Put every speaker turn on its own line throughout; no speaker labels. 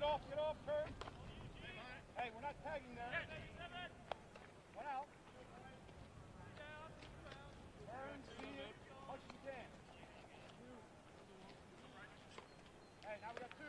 off, Kurt. Hey, we're not tagging there. One out. Turn, see it, much as you can. Hey, now we got two.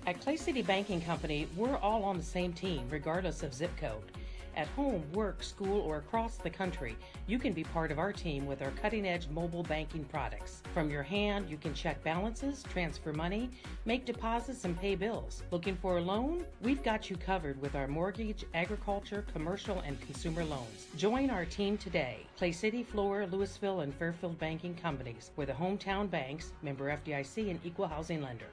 At Clay City Banking Company, we're all on the same team, regardless of zip code. At home, work, school, or across the country, you can be part of our team with our cutting-edge mobile banking products. From your hand, you can check balances, transfer money, make deposits, and pay bills. Looking for a loan? We've got you covered with our mortgage, agriculture, commercial, and consumer loans. Join our team today. Clay City, Flora, Louisville, and Fairfield Banking Companies. We're the hometown banks, member FDIC, and equal housing lender.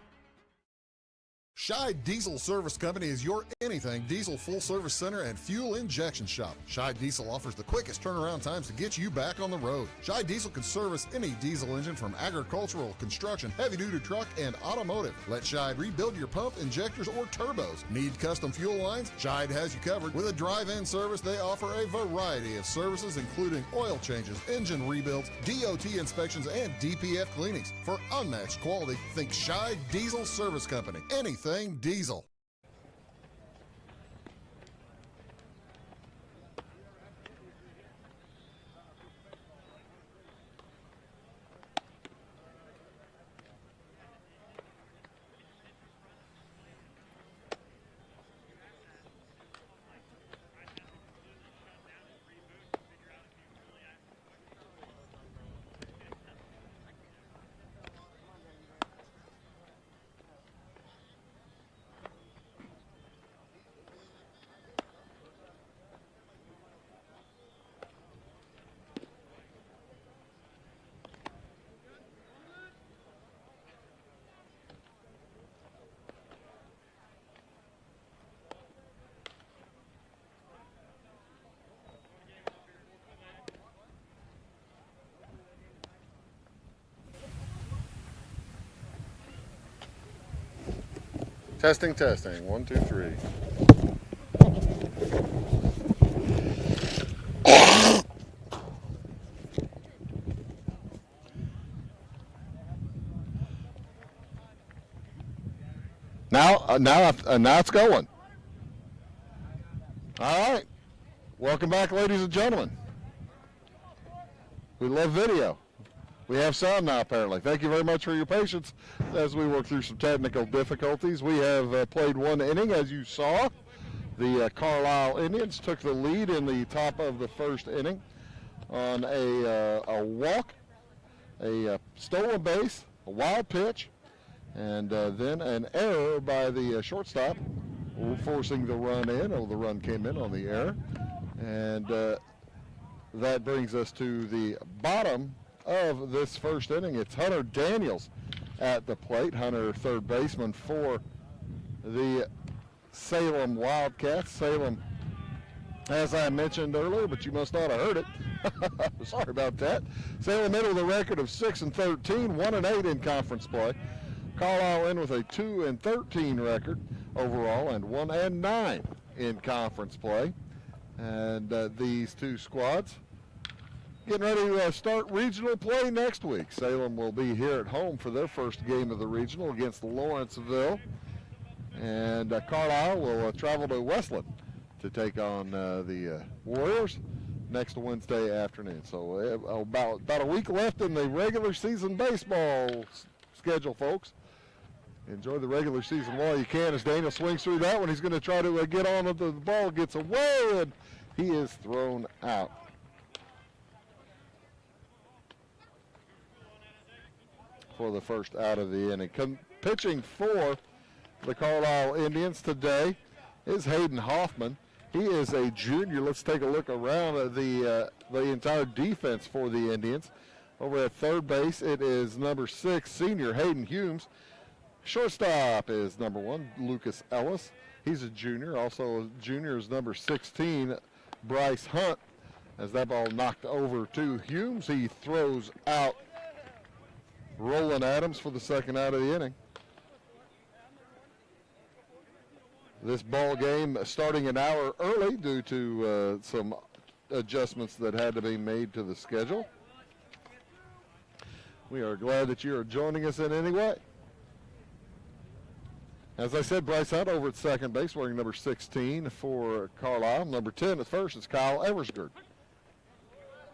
Scheid Diesel Service Company is your anything diesel full service center and fuel injection shop. Scheid Diesel offers the quickest turnaround times to get you back on the road. Scheid Diesel can service any diesel engine from agricultural, construction, heavy-duty truck, and automotive. Let Scheid rebuild your pump, injectors, or turbos. Need custom fuel lines? Scheid has you covered. With a drive-in service, they offer a variety of services including oil changes, engine rebuilds, DOT inspections, and DPF cleanings. For unmatched quality, think Scheid Diesel Service Company. Anything diesel. Testing, testing. 1, 2, 3. Now it's going. All right. Welcome back, ladies and gentlemen. We love video. We have sound now, apparently. Thank you very much for your patience as we work through some technical difficulties. We have played one inning, as you saw. The Carlyle Indians took the lead in the top of the first inning on a walk, a stolen base, a wild pitch, and then an error by the shortstop, forcing the run in. Oh, the run came in on the error. And that brings us to the bottom of this first inning. It's Hunter Daniels at the plate. Hunter, third baseman for the Salem Wildcats. Salem, as I mentioned earlier, but you must not have heard it. Sorry about that. Salem in with a record of 6-13, 1-8 in conference play. Carlyle in with a 2-13 record overall and 1-9 in conference play. And these two squads getting ready to start regional play next week. Salem will be here at home for their first game of the regional against Lawrenceville. And Carlyle will travel to Westland to take on the Warriors next Wednesday afternoon. So about a week left in the regular season baseball schedule, folks. Enjoy the regular season while you can as Daniel swings through that one. He's going to try to get on it. The ball gets away, and he is thrown out. For the first out of the inning. Pitching for the Carlyle Indians today is Hayden Hoffman. He is a junior. Let's take a look around the entire defense for the Indians. Over at third base, it is number 6, senior Hayden Humes. Shortstop is number 1, Lucas Ellis. He's a junior. Also a junior is number 16, Bryce Hunt. As that ball knocked over to Humes, he throws out Roland Adams for the second out of the inning. This ball game starting an hour early due to some adjustments that had to be made to the schedule. We are glad that you are joining us in any way. As I said, Bryce Hunt over at second base wearing number 16 for Carlyle. Number 10 at first is Kyle Eversgerd.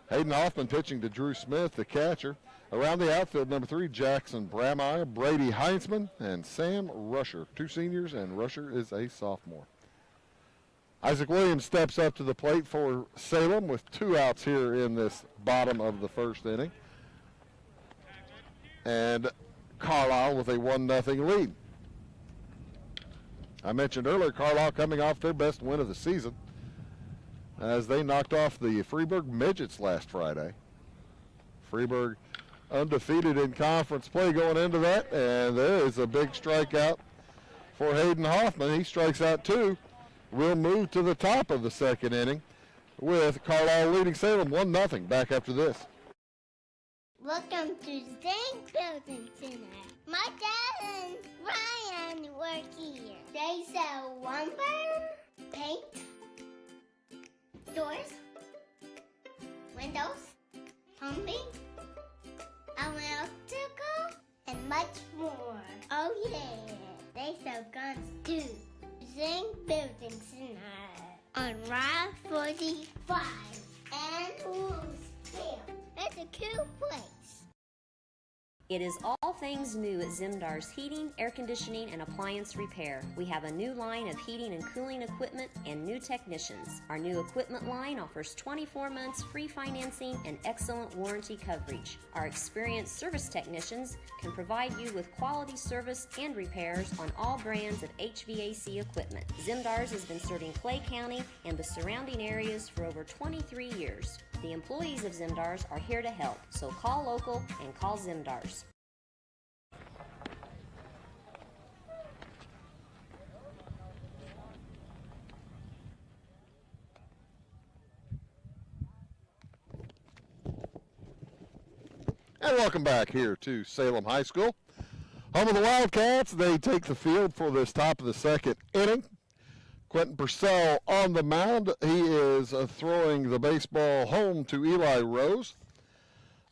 Hayden Hoffman pitching to Drew Smith, the catcher. Around the outfield, number 3, Jackson Brameyer, Brady Heinzman, and Sam Rusher. 2 seniors, and Rusher is a sophomore. Isaac Williams steps up to the plate for Salem with 2 outs here in this bottom of the first inning. And Carlyle with a 1-0 lead. I mentioned earlier, Carlyle coming off their best win of the season as they knocked off the Freeburg Midgets last Friday. Freeburg undefeated in conference play going into that, and there is a big strikeout for Hayden Hoffman. He strikes out 2. We'll move to the top of the second inning with Carlyle leading Salem 1-0 back after this.
Welcome to Zinc Building Center. My dad and Ryan work here. They sell lumber, paint, doors, windows, plumbing, electrical, and much more. Oh yeah, they sell guns too. Zinc Building Center on Route 45 and Louisville. It's a cool place.
It is all things new at Zimdar's Heating, Air Conditioning, and Appliance Repair. We have a new line of heating and cooling equipment and new technicians. Our new equipment line offers 24 months free financing and excellent warranty coverage. Our experienced service technicians can provide you with quality service and repairs on all brands of HVAC equipment. Zimdar's has been serving Clay County and the surrounding areas for over 23 years. The employees of Zimdar's are here to help, so call local and call Zimdar's.
And welcome back here to Salem High School. Home of the Wildcats, they take the field for this top of the second inning. Quentin Purcell on the mound. He is throwing the baseball home to Eli Rose.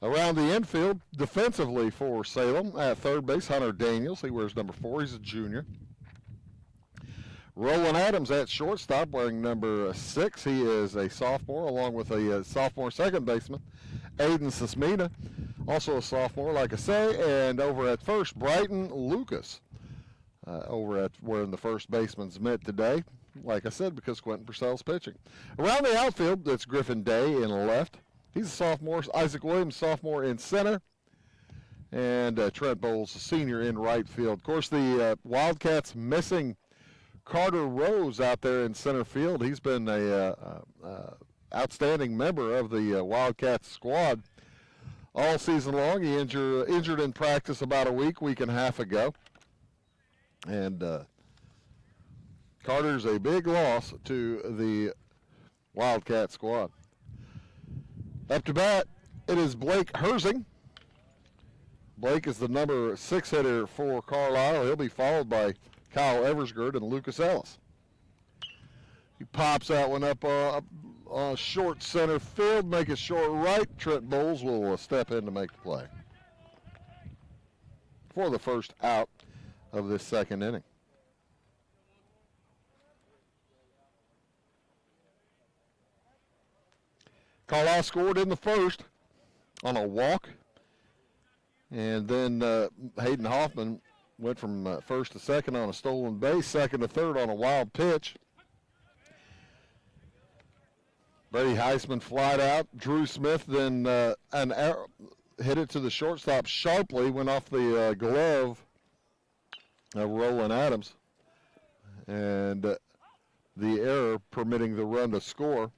Around the infield, defensively for Salem, at third base, Hunter Daniels. He wears number 4. He's a junior. Roland Adams at shortstop, wearing number 6. He is a sophomore, along with a sophomore second baseman, Aiden Sismina, also a sophomore, like I say. And over at first, Brighton Lucas, over at where the first baseman's met today. Like I said, because Quentin Purcell's pitching. Around the outfield, it's Griffin Day in left. He's a sophomore. Isaac Williams, sophomore in center. And Trent Bowles, a senior in right field. Of course, the Wildcats missing Carter Rose out there in center field. He's been a outstanding member of the Wildcats squad all season long. He injured in practice about a week and a half ago. And Carter's a big loss to the Wildcat squad. Up to bat, it is Blake Herzing. Blake is the number 6 hitter for Carlyle. He'll be followed by Kyle Eversgerd and Lucas Ellis. He pops that one up short center field, make it short right. Trent Bowles will step in to make the play for the first out of this second inning. Carlyle scored in the first on a walk, and then Hayden Hoffman went from first to second on a stolen base, second to third on a wild pitch. Brady Heisman flied out. Drew Smith then an arrow, hit it to the shortstop sharply, went off the glove of Roland Adams, and the error permitting the run to score.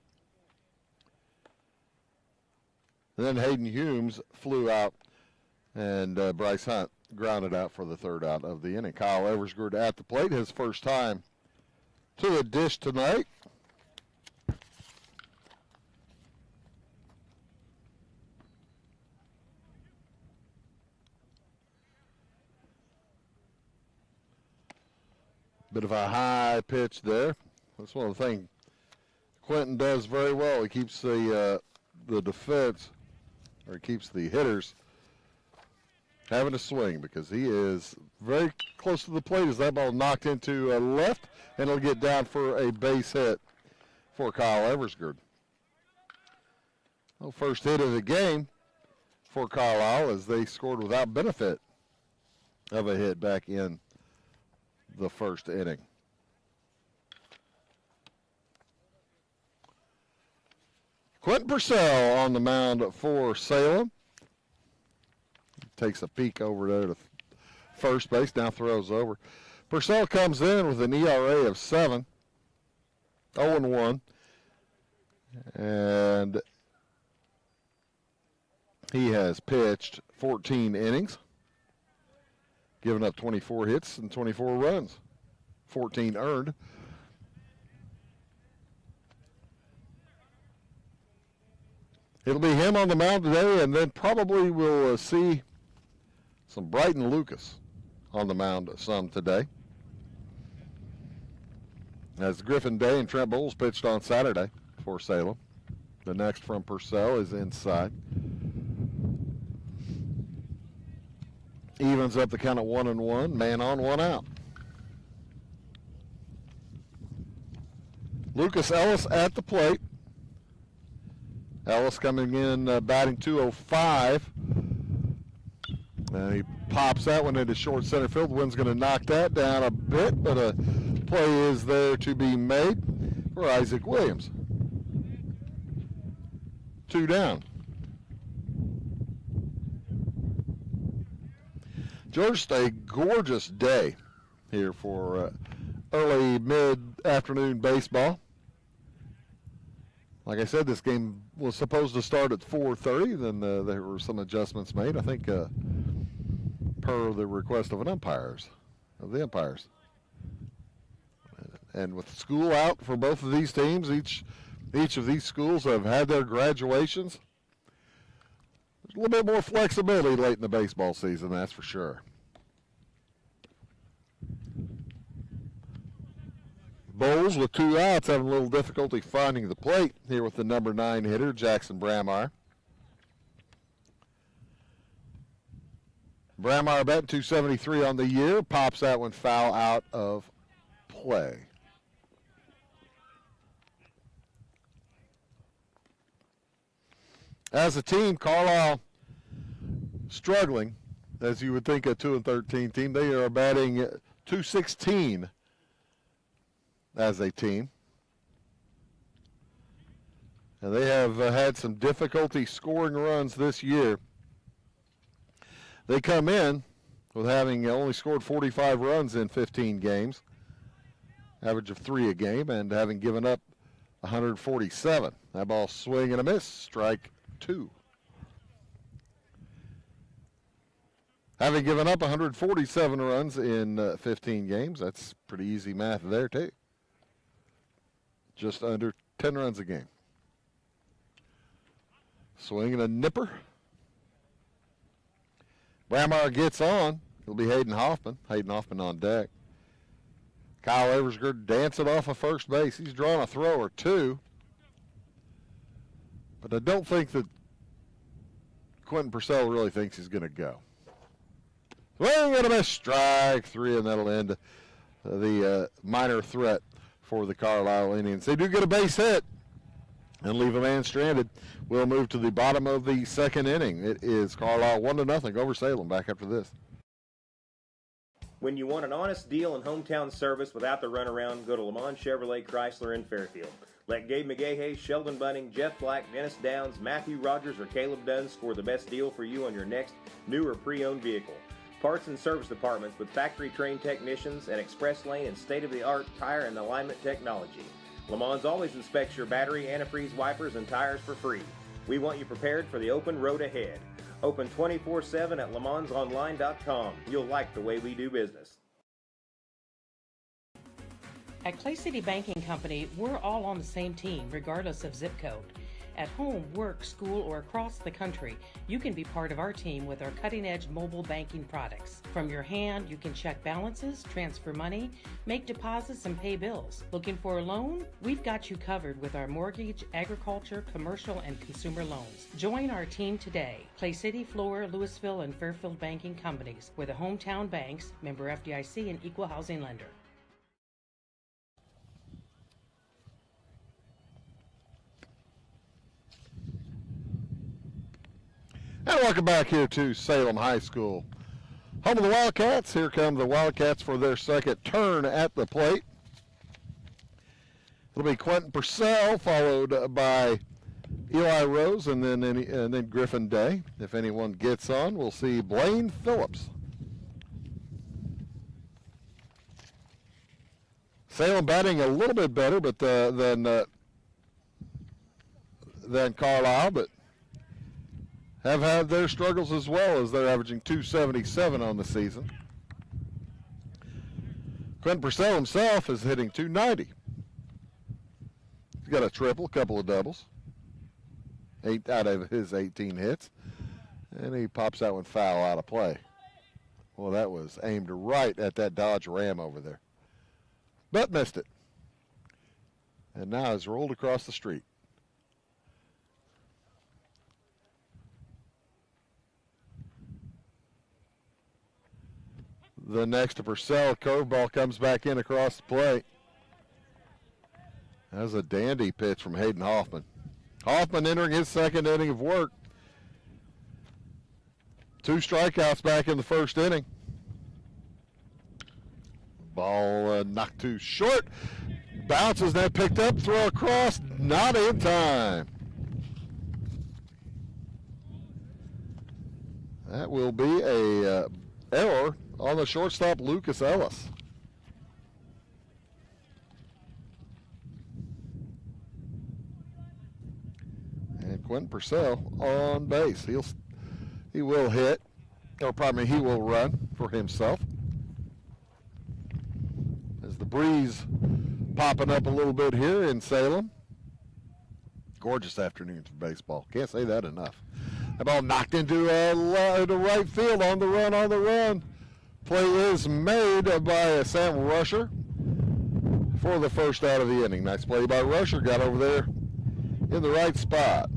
And then Hayden Humes flew out, and Bryce Hunt grounded out for the third out of the inning. Kyle Eversgerd at the plate, his first time to the dish tonight. Bit of a high pitch there. That's one of the things Quentin does very well. He keeps the defense, or he keeps the hitters having a swing because he is very close to the plate as that ball knocked into left, and it'll get down for a base hit for Kyle Eversgerd. Well, first hit of the game for Carlyle as they scored without benefit of a hit back in the first inning. Quentin Purcell on the mound for Salem. Takes a peek over there to first base, now throws over. Purcell comes in with an ERA of 7, 0-1, and he has pitched 14 innings, given up 24 hits and 24 runs, 14 earned. It'll be him on the mound today, and then probably we'll see some Brighton Lucas on the mound some today. As Griffin Day and Trent Bowles pitched on Saturday for Salem. The next from Purcell is inside. Evens up the count at 1-1, man on, one out. Lucas Ellis at the plate. Ellis coming in batting 205. And he pops that one into short center field. The wind's going to knock that down a bit, but a play is there to be made for Isaac Williams. 2 down. George, a gorgeous day here for early mid-afternoon baseball. Like I said, this game was supposed to start at 4:30. Then there were some adjustments made, I think, per the request of the umpires. And with school out for both of these teams, each of these schools have had their graduations. There's a little bit more flexibility late in the baseball season, that's for sure. Bowles with 2 outs having a little difficulty finding the plate here with the number 9 hitter, Jackson Bramar. Bramar batting 273 on the year, pops that one foul out of play. As a team, Carlyle struggling, as you would think a 2-13 team. They are batting 216 as a team. And they have had some difficulty scoring runs this year. They come in with having only scored 45 runs in 15 games, average of 3 a game, and having given up 147. That ball swing and a miss, strike 2. Having given up 147 runs in 15 games, that's pretty easy math there too. Just under 10 runs a game. Swinging a nipper. Bramar gets on. It'll be Hayden Hoffman. Hayden Hoffman on deck. Kyle Eversgerd dancing off of first base. He's drawn a throw or 2. But I don't think that Quentin Purcell really thinks he's going to go. Swing and a miss, strike 3, and that'll end the minor threat for the Carlyle Indians. They do get a base hit and leave a man stranded. We'll move to the bottom of the second inning. It is Carlyle 1-0 over Salem. Back after this.
When you want an honest deal and hometown service without the runaround, go to Lamont Chevrolet Chrysler in Fairfield. Let Gabe McGahey, Sheldon Bunning, Jeff Black, Dennis Downs, Matthew Rogers, or Caleb Dunn score the best deal for you on your next new or pre-owned vehicle. Parts and service departments with factory-trained technicians and express lane and state-of-the-art tire and alignment technology. Lamont's always inspects your battery, antifreeze, wipers, and tires for free. We want you prepared for the open road ahead. Open 24/7 at lemonsonline.com. You'll like the way we do business.
At Clay City Banking Company, we're all on the same team, regardless of zip code. At home, work, school, or across the country, you can be part of our team with our cutting-edge mobile banking products. From your hand, you can check balances, transfer money, make deposits, and pay bills. Looking for a loan? We've got you covered with our mortgage, agriculture, commercial, and consumer loans. Join our team today. Clay City, Flora, Louisville, and Fairfield Banking Companies. We're the hometown banks, member FDIC, and equal housing lender.
And welcome back here to Salem High School. Home of the Wildcats. Here come the Wildcats for their second turn at the plate. It'll be Quentin Purcell, followed by Eli Rose, and then Griffin Day. If anyone gets on, we'll see Blaine Phillips. Salem batting a little bit better, but than Carlyle, but have had their struggles as well, as they're averaging .277 on the season. Quentin Purcell himself is hitting .290. He's got a triple, a couple of doubles. 8 out of his 18 hits. And he pops that one foul out of play. Well, that was aimed right at that Dodge Ram over there. But missed it. And now has rolled across the street. The next to Purcell, curveball comes back in across the plate. That was a dandy pitch from Hayden Hoffman. Hoffman entering his second inning of work. 2 strikeouts back in the first inning. Ball knocked too short. Bounces, that picked up, throw across, not in time. That will be a error on the shortstop, Lucas Ellis. And Quentin Purcell on base. He will hit, or pardon me, he will run for himself. As the breeze popping up a little bit here in Salem. Gorgeous afternoon for baseball. Can't say that enough. That ball knocked into the right field on the run. Play is made by Sam Rusher for the first out of the inning. Nice play by Rusher. Got over there in the right spot.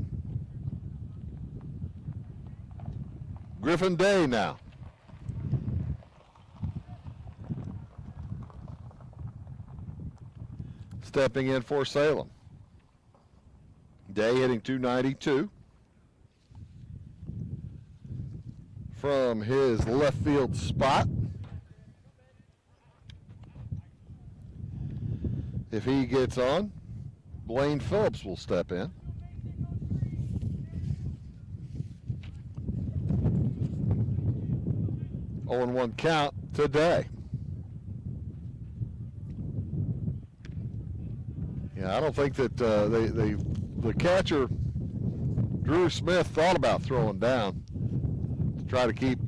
Griffin Day now. Stepping in for Salem. Day hitting .292. From his left field spot. If he gets on, Blaine Phillips will step in. Oh, and 1 count today. Yeah, I don't think that the catcher, Drew Smith, thought about throwing down to try to keep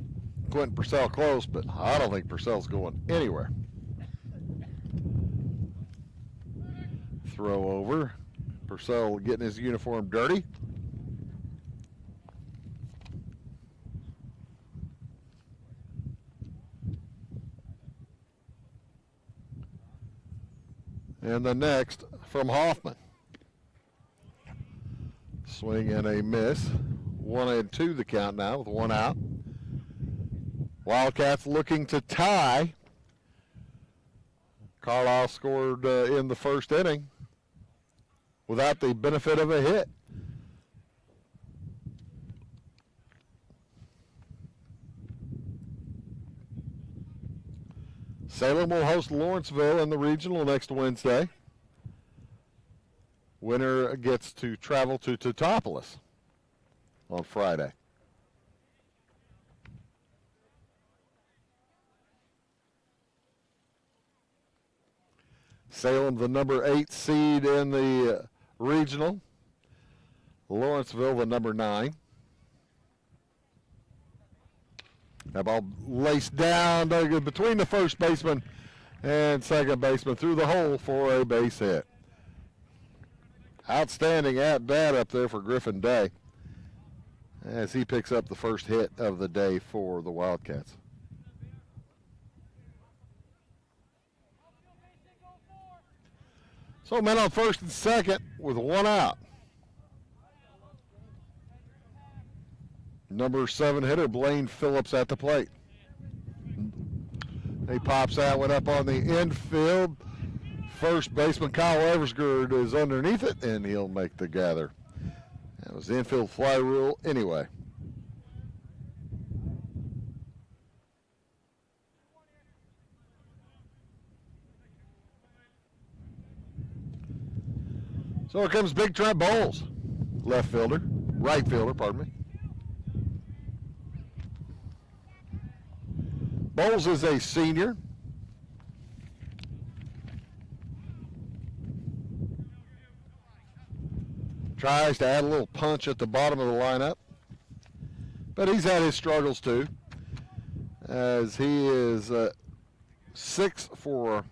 Quentin Purcell close, but I don't think Purcell's going anywhere. Throw over. Purcell getting his uniform dirty. And the next from Hoffman. Swing and a miss. 1-2 the count now with 1 out. Wildcats looking to tie. Carlyle scored in the first inning without the benefit of a hit. Salem will host Lawrenceville in the regional next Wednesday. Winner gets to travel to Teutopolis on Friday. Salem, the number 8 seed in the regional. Lawrenceville, the number 9. That ball laced down between the first baseman and second baseman through the hole for a base hit. Outstanding at bat up there for Griffin Day as he picks up the first hit of the day for the Wildcats. So men on first and second with 1 out. Number 7 hitter Blaine Phillips at the plate. He pops that one up on the infield. First baseman Kyle Eversgerd is underneath it, and he'll make the gather. That was the infield fly rule anyway. So here comes Big Trent Bowles, right fielder, pardon me. Bowles is a senior. Tries to add a little punch at the bottom of the lineup. But he's had his struggles too, as he is 6 for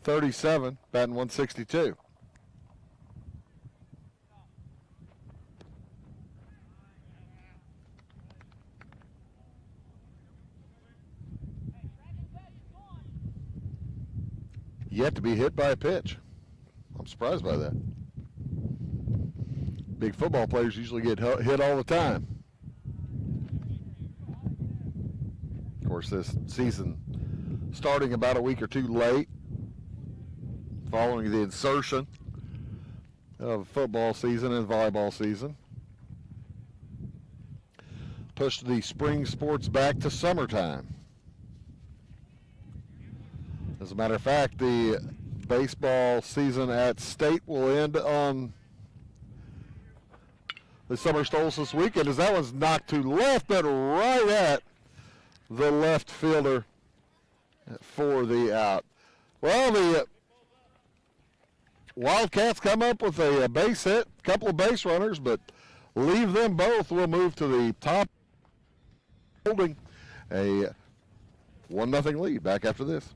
37, batting 162. Yet to be hit by a pitch. I'm surprised by that. Big football players usually get hit all the time. Of course, this season starting about a week or two late, following the insertion of football season and volleyball season. Pushed the spring sports back to summertime. As a matter of fact, the baseball season at State will end on the summer solstice weekend, as that one's knocked to left, but right at the left fielder for the out. Well, the Wildcats come up with a base hit, a couple of base runners, but leave them both. We'll move to the top, holding a 1-0 lead. Back after this.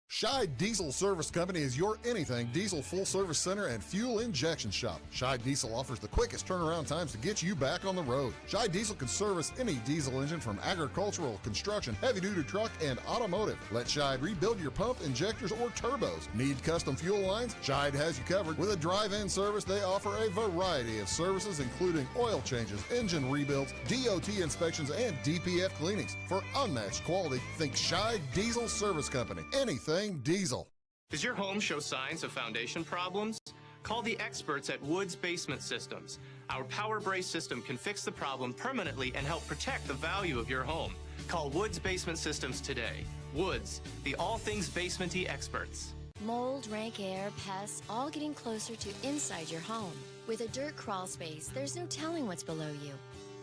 Scheid Diesel Service Company is your anything diesel full-service center and fuel injection shop. Scheid Diesel offers the quickest turnaround times to get you back on the road. Scheid Diesel can service any diesel engine from agricultural, construction, heavy-duty truck, and automotive. Let Scheid rebuild your pump, injectors, or turbos. Need custom fuel lines? Scheid has you covered. With a drive-in service, they offer a variety of services, including oil changes, engine rebuilds, DOT inspections, and DPF cleanings. For unmatched quality, think Scheid Diesel Service Company. Anything diesel.
Does your home show signs of foundation problems? Call the experts at Woods Basement Systems. Our Power Brace system can fix the problem permanently and help protect the value of your home. Call Woods Basement Systems today. Woods, the all things basement-y experts.
Mold, rank air, pests, all getting closer to inside your home. With a dirt crawl space, there's no telling what's below you.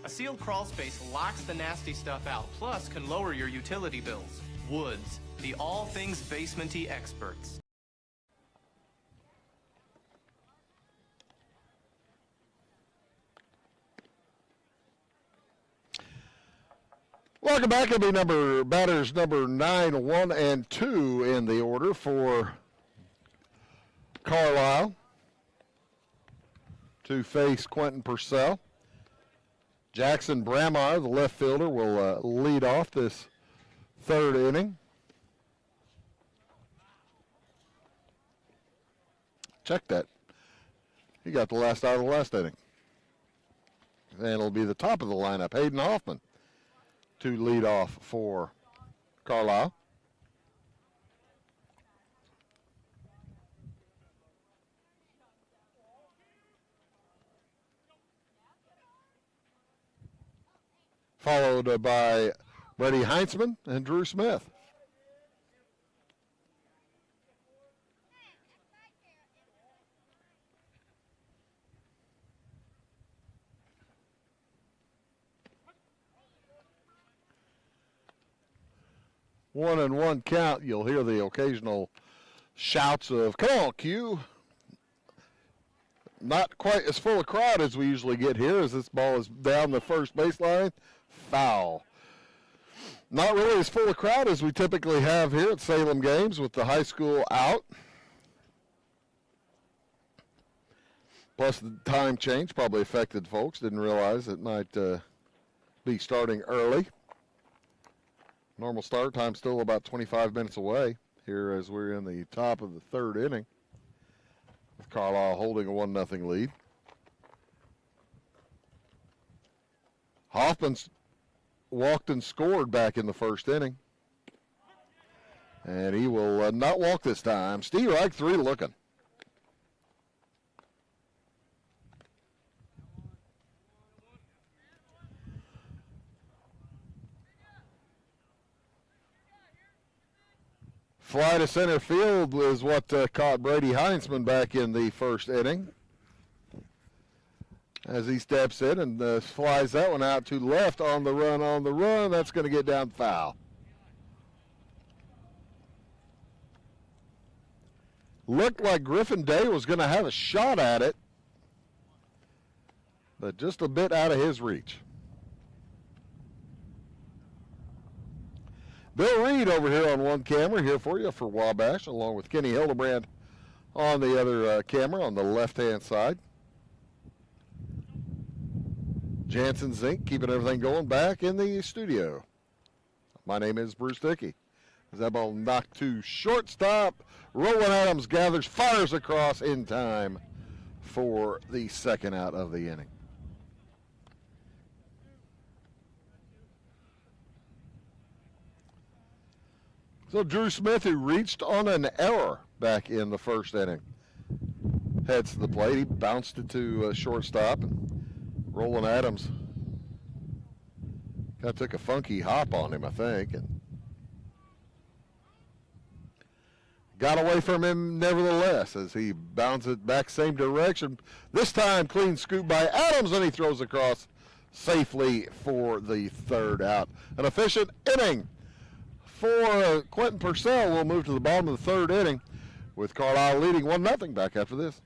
A sealed crawl space locks the nasty stuff out, plus can lower your utility bills. Woods, the all things basement-y experts.
Welcome back. It'll be batters number 9, 1, and 2 in the order for Carlyle to face Quentin Purcell. Jackson Bramar, the left fielder, will lead off this third inning. Check that. He got the last out of the last inning. And it'll be the top of the lineup, Hayden Hoffman, to lead off for Carlyle. Followed by Brady Heinzman and Drew Smith. One and one count. You'll hear the occasional shouts of, "Come on, Q." not quite as full a crowd as we usually get here as this ball is down the first baseline. Foul. Not really as full a crowd as we typically have here at Salem games with the high school out. Plus the time change probably affected folks. Didn't realize it might be starting early. Normal start time still about 25 minutes away here as we're in the top of the third inning, with Carlyle holding a 1-0 lead. Hoffman's walked and scored back in the first inning. And he will not walk this time. Steve Reich 3 looking. Fly to center field was what caught Brady Heinzman back in the first inning. As he steps in and flies that one out to left on the run. That's going to get down foul. Looked like Griffin Day was going to have a shot at it, but just a bit out of his reach. Bill Reed over here on one camera here for you for Wabash, along with Kenny Hildebrand on the other camera on the left-hand side. Jansen Zink keeping everything going back in the studio. My name is Bruce Dickey. As that ball knocked to shortstop, Roland Adams gathers, fires across in time for the second out of the inning. So Drew Smith, who reached on an error back in the first inning, heads to the plate. He bounced it to shortstop, and Roland Adams kind of took a funky hop on him, I think, and got away from him nevertheless as he bounced it back same direction. This time clean scoop by Adams, and he throws across safely for the third out. An efficient inning for Quentin Purcell. We'll move to the bottom of the third inning with Carlyle leading 1-0 back after this.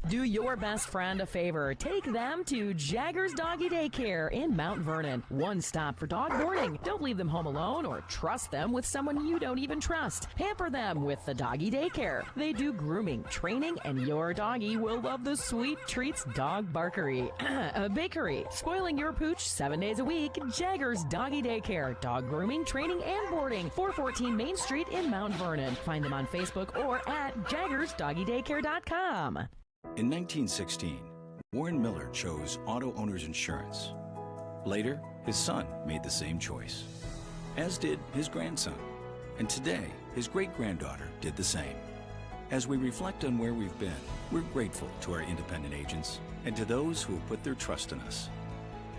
Do your best friend a favor. Take them to Jaggers Doggy Daycare in Mount Vernon. One stop for dog boarding. Don't leave them home alone or trust them with someone you don't even trust. Pamper them with the Doggy Daycare. They do grooming, training, and your doggy will love the sweet treats dog barkery. Bakery. Spoiling your pooch 7 days a week. Jaggers Doggy Daycare. Dog grooming, training, and boarding. 414 Main Street in Mount Vernon. Find them on Facebook or at jaggersdoggydaycare.com.
In 1916, Warren Miller chose Auto Owners Insurance. Later, his son made the same choice, as did his grandson. And today, his great-granddaughter did the same. As we reflect on where we've been, we're grateful to our independent agents and to those who have put their trust in us,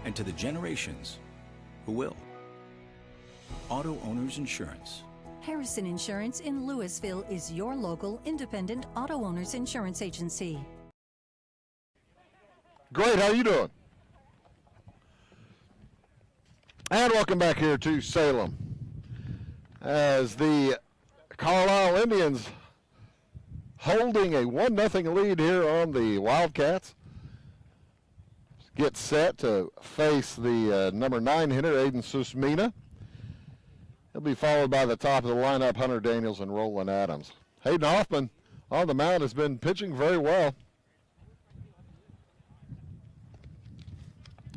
and to the generations who will. Auto Owners Insurance.
Harrison Insurance in Louisville is your local independent auto owners insurance agency.
Great, how you doing? And welcome back here to Salem as the Carlyle Indians holding a 1-0 lead here on the Wildcats. Get set to face the number 9 hitter, Aiden Susmina. He'll be followed by the top of the lineup, Hunter Daniels and Roland Adams. Hayden Hoffman on the mound has been pitching very well,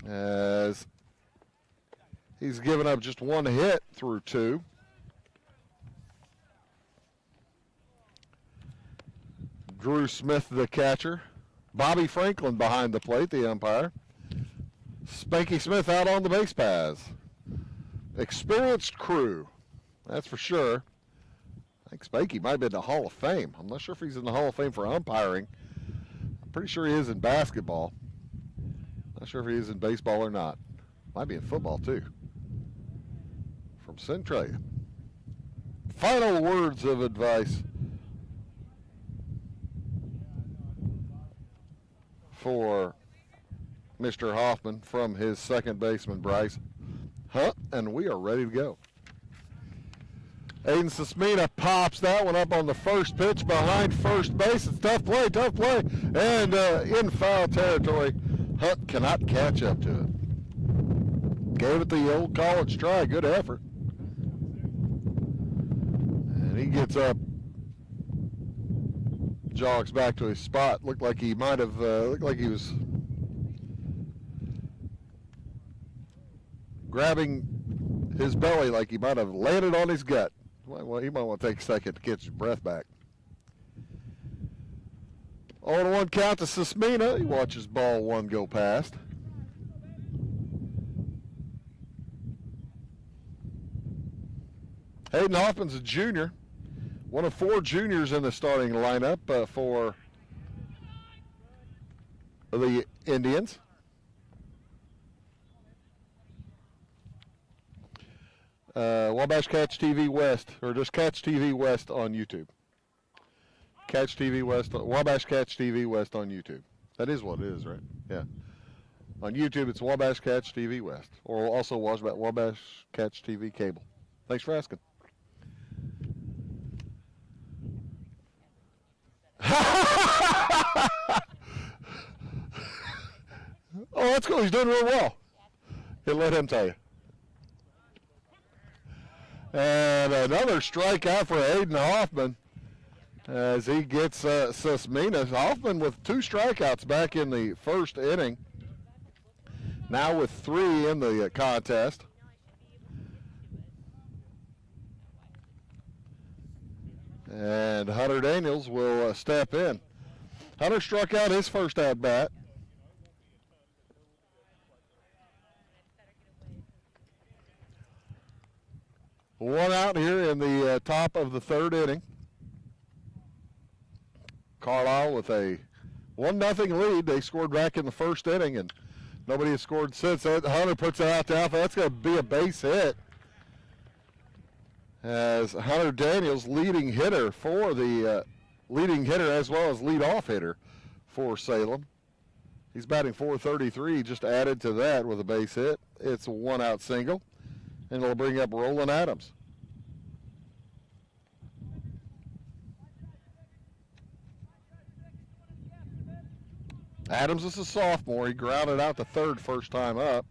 as he's given up just one hit through 2. Drew Smith, the catcher. Bobby Franklin behind the plate, the umpire. Spanky Smith out on the base paths. Experienced crew, that's for sure. I think Spanky might be in the Hall of Fame. I'm not sure if he's in the Hall of Fame for umpiring. I'm pretty sure he is in basketball. Not sure if he is in baseball or not. Might be in football too. From Centralia. Final words of advice for Mr. Hoffman from his second baseman, Bryce. And we are ready to go. Aiden Sismina pops that one up on the first pitch behind first base. It's tough play, and in foul territory. Hunt cannot catch up to it. Gave it the old college try. Good effort. And he gets up, jogs back to his spot. Looked like he might have, looked like he was grabbing his belly, like he might have landed on his gut. Well, he might want to take a second to get his breath back. 0-1 count to Sismina. He watches ball one go past. Hayden Hoffman's a junior. One of 4 juniors in the starting lineup for the Indians. Wabash Catch TV West, or just Catch TV West on YouTube. Catch TV West, Wabash Catch TV West on YouTube. That is what it is, right? Yeah. On YouTube, it's Wabash Catch TV West, or also Wabash Catch TV Cable. Thanks for asking. Oh, that's cool. He's doing real well. He'll let him tell you. And another strikeout for Aiden Hoffman as he gets Sismina. Hoffman with 2 strikeouts back in the first inning. Now with 3 in the contest. And Hunter Daniels will step in. Hunter struck out his first at-bat. One out here in the top of the 3rd inning. Carlyle with a 1-0 lead. They scored back in the first inning, and nobody has scored since. Hunter puts it out to outfield. That's going to be a base hit. As Hunter Daniels, leading hitter for the leading hitter as well as leadoff hitter for Salem. He's batting .433, just added to that with a base hit. It's a 1-out single, and it'll bring up Roland Adams. Adams is a sophomore. He grounded out to third first time up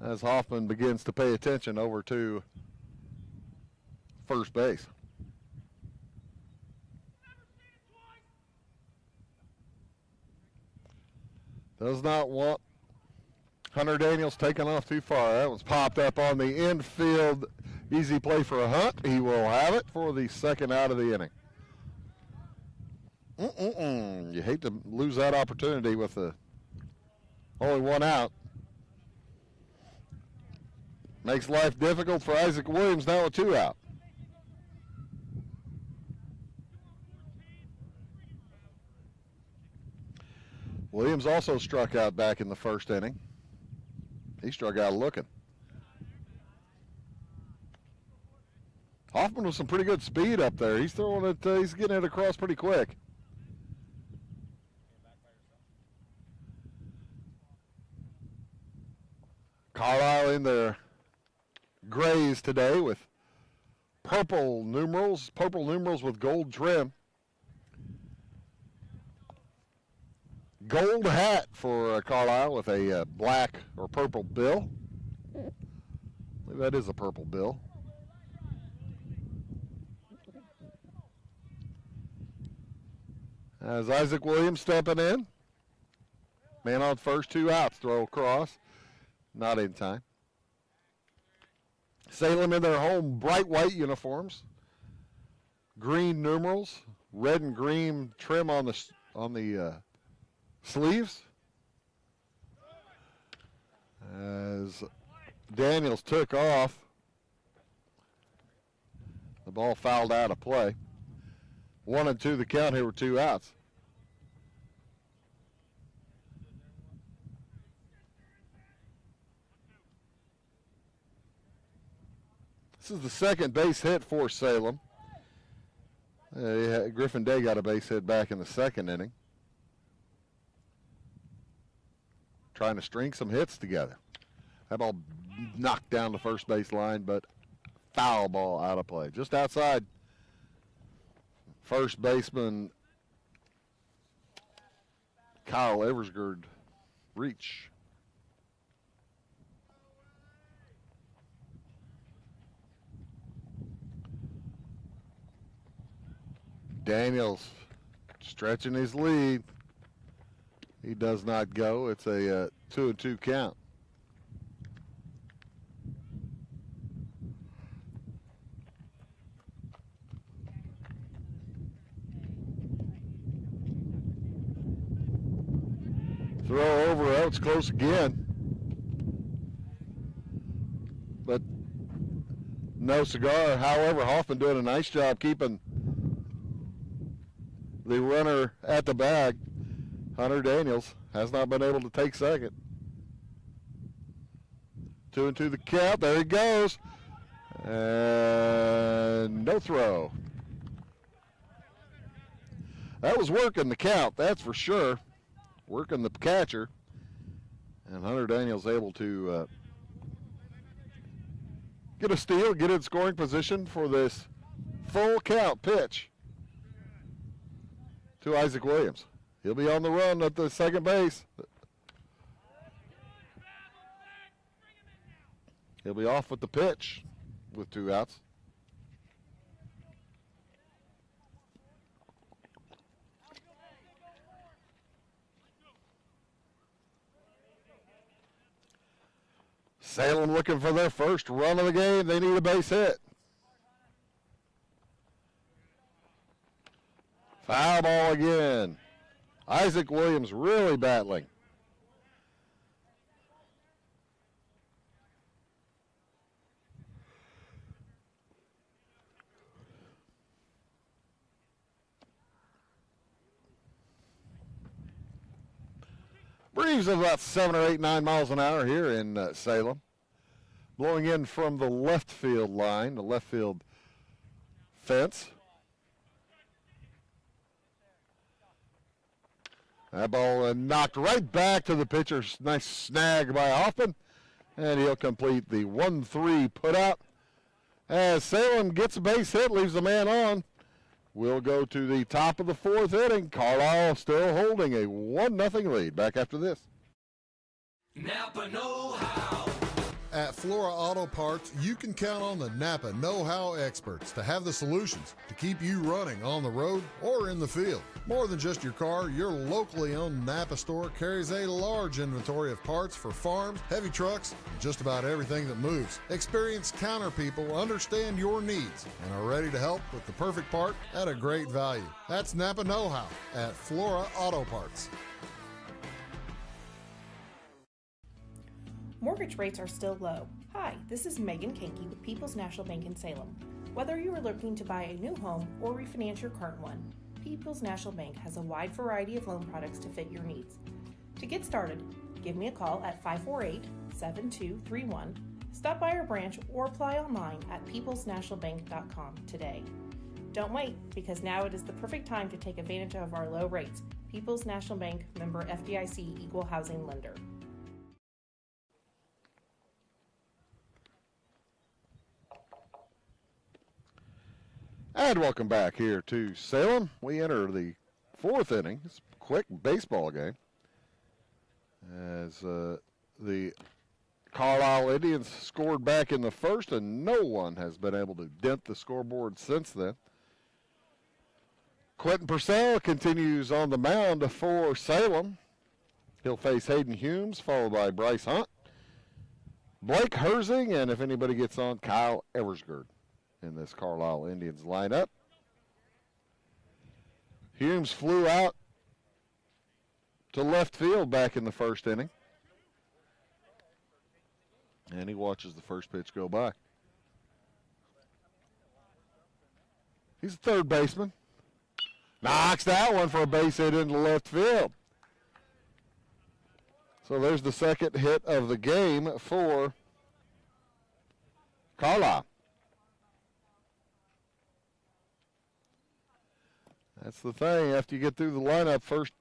as Hoffman begins to pay attention over to first base. Does not want Hunter Daniels taken off too far. That was popped up on the infield. Easy play for a Hunt. He will have it for the 2nd out of the inning. You hate to lose that opportunity with only 1 out. Makes life difficult for Isaac Williams now with 2 out. Williams also struck out back in the first inning. He struck out looking. Hoffman with some pretty good speed up there. He's throwing it, he's getting it across pretty quick. Carlyle in their grays today with purple numerals with gold trim. Gold hat for Carlyle with a black or purple bill. I believe that is a purple bill. As Isaac Williams stepping in. Man on first, 2 outs, throw across. Not in time. Salem in their home bright white uniforms. Green numerals, red and green trim on the sleeves. As Daniels took off, the ball fouled out of play. 1-2 the count here with 2 outs. This is the 2nd base hit for Salem. Griffin Day got a base hit back in the 2nd inning. Trying to string some hits together. That ball knocked down the first base line, but foul ball out of play. Just outside first baseman Kyle Eversgerd reach. Daniels stretching his lead. He does not go. It's a 2-2 count. Throw over, oh, it's close again. But no cigar. However, Hoffman doing a nice job keeping the runner at the bag. Hunter Daniels has not been able to take second. 2-2 the count. There he goes. And no throw. That was working the count, that's for sure. Working the catcher. And Hunter Daniels able to get a steal, get in scoring position for this full count pitch to Isaac Williams. He'll be on the run at the second base. He'll be off with the pitch with 2 outs. Salem looking for their first run of the game. They need a base hit. Foul ball again. Isaac Williams really battling. Breeze of about 7 or 8, 9 miles an hour here in Salem. Blowing in from the left field line, the left field fence. That ball knocked right back to the pitcher. Nice snag by Hoffman. And he'll complete the 1-3 put out. As Salem gets a base hit, leaves the man on. We'll go to the top of the 4th inning. Carlyle still holding a 1-0 lead. Back after this.
Napa know-how.
At Flora Auto Parts, you can count on the Napa know-how experts to have the solutions to keep you running on the road or in the field. More than just your car, your locally owned Napa store carries a large inventory of parts for farms, heavy trucks, and just about everything that moves. Experienced counter people understand your needs and are ready to help with the perfect part at a great value. That's Napa know-how at Flora Auto Parts.
Mortgage rates are still low. Hi, this is Megan Kankey with People's National Bank in Salem. Whether you are looking to buy a new home or refinance your current one, People's National Bank has a wide variety of loan products to fit your needs. To get started, give me a call at 548-7231, stop by our branch, or apply online at peoplesnationalbank.com today. Don't wait, because now it is the perfect time to take advantage of our low rates. People's National Bank, member FDIC, equal housing lender.
And welcome back here to Salem. We enter the 4th inning. It's a quick baseball game as the Carlyle Indians scored back in the first, and no one has been able to dent the scoreboard since then. Quentin Purcell continues on the mound for Salem. He'll face Hayden Humes, followed by Bryce Hunt, Blake Herzing, and if anybody gets on, Kyle Eversgerd in this Carlyle Indians lineup. Humes flew out to left field back in the first inning. And he watches the first pitch go by. He's a third baseman. Knocks that one for a base hit into left field. So there's the second hit of the game for Carlyle. That's the thing. After you get through the lineup first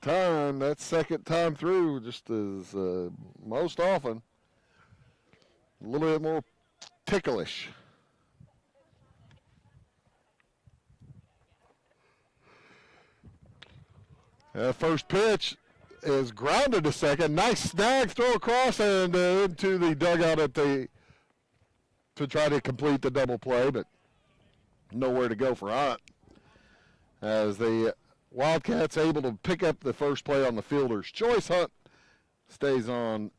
time, that second time through just is most often a little bit more ticklish. First pitch is grounded to second. Nice snag, throw across and into the dugout to try to complete the double play, but nowhere to go for Hunt. As the Wildcats able to pick up the first play on the fielder's choice, Hunt stays on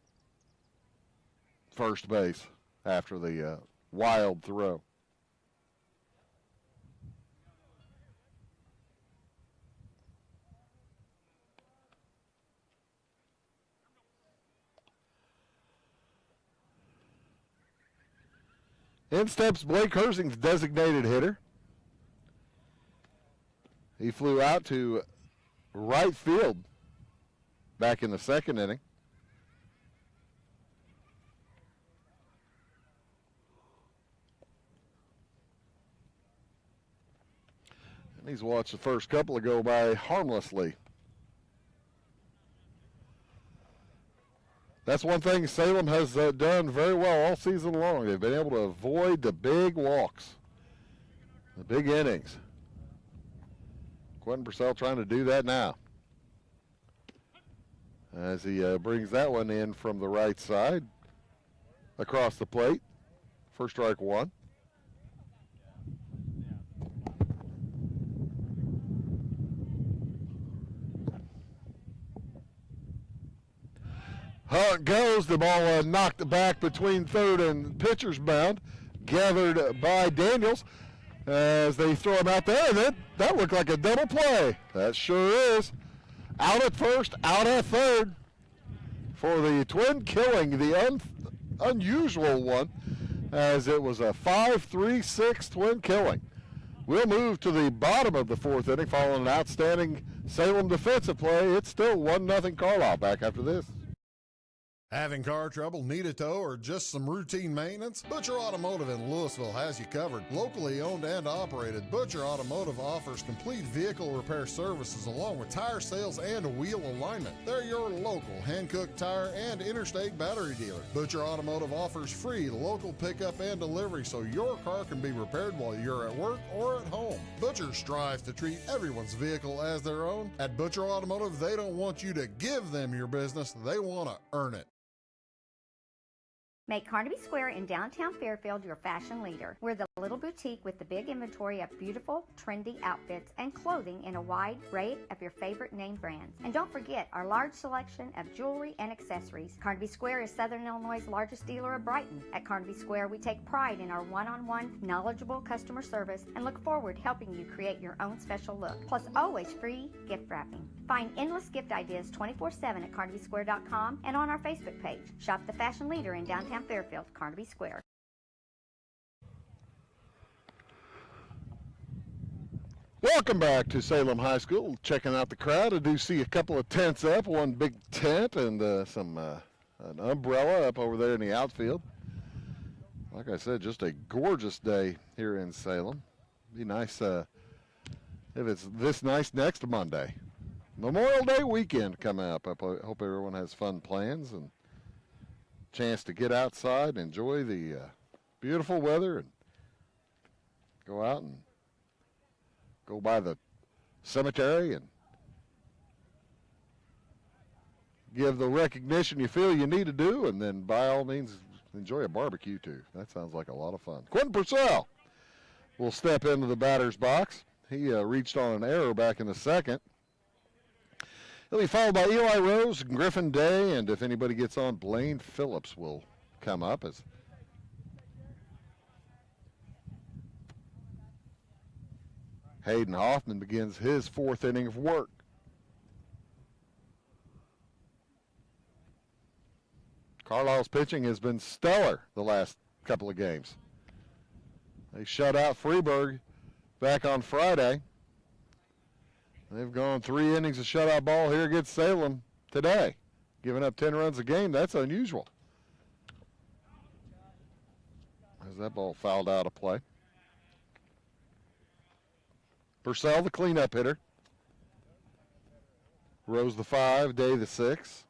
first base after the wild throw. In steps Blake Hersing's designated hitter. He flew out to right field back in the second inning. And he's watched the first couple go by harmlessly. That's one thing Salem has done very well all season long. They've been able to avoid the big walks, the big innings. Quentin Purcell trying to do that now as he brings that one in from the right side across the plate for strike one. Hunt goes, the ball knocked back between third and pitcher's mound, gathered by Daniels as they throw him out there. That looked like a double play. That sure is. Out at first, out at third for the twin killing, the unusual one, as it was a 5-3-6 twin killing. We'll move to the bottom of the fourth inning following an outstanding Salem defensive play. It's still 1-0 Carlyle. Back after this.
Having car trouble, need a tow, or just some routine maintenance? Butcher Automotive in Louisville has you covered. Locally owned and operated, Butcher Automotive offers complete vehicle repair services along with tire sales and wheel alignment. They're your local Hankook tire and interstate battery dealer. Butcher Automotive offers free local pickup and delivery so your car can be repaired while you're at work or at home. Butcher strives to treat everyone's vehicle as their own. At Butcher Automotive, they don't want you to give them your business, they want to earn it.
Make Carnaby Square in downtown Fairfield your fashion leader. We're the little boutique with the big inventory of beautiful, trendy outfits and clothing in a wide array of your favorite name brands. And don't forget our large selection of jewelry and accessories. Carnaby Square is Southern Illinois' largest dealer of Brighton. At Carnaby Square, we take pride in our one-on-one, knowledgeable customer service and look forward to helping you create your own special look. Plus, always free gift wrapping. Find endless gift ideas 24/7 at CarnabySquare.com and on our Facebook page. Shop the fashion leader in downtown Fairfield, Carnaby Square.
Welcome back to Salem High School. Checking out the crowd. I do see a couple of tents up, one big tent and an umbrella up over there in the outfield. Like I said, just a gorgeous day here in Salem. Be nice if it's this nice next Monday. Memorial Day weekend coming up. I hope everyone has fun plans and chance to get outside and enjoy the beautiful weather and go out and go by the cemetery and give the recognition you feel you need to do, and then by all means enjoy a barbecue too. That sounds like a lot of fun. Quentin Purcell will step into the batter's box. He reached on an error back in the second. He'll be followed by Eli Rose, Griffin Day, and if anybody gets on, Blaine Phillips will come up as Hayden Hoffman begins his fourth inning of work. Carlisle's pitching has been stellar the last couple of games. They shut out Freeburg back on Friday. They've gone 3 innings of shutout ball here against Salem today, giving up 10 runs a game. That's unusual. As that ball fouled out of play. Purcell, the cleanup hitter. Rose the 5, Day the 6.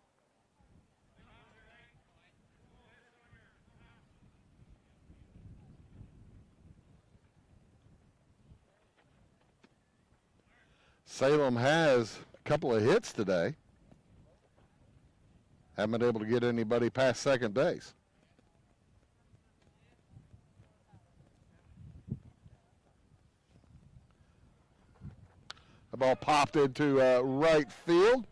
Salem has couple of hits today. Haven't been able to get anybody past second base. The ball popped into right field.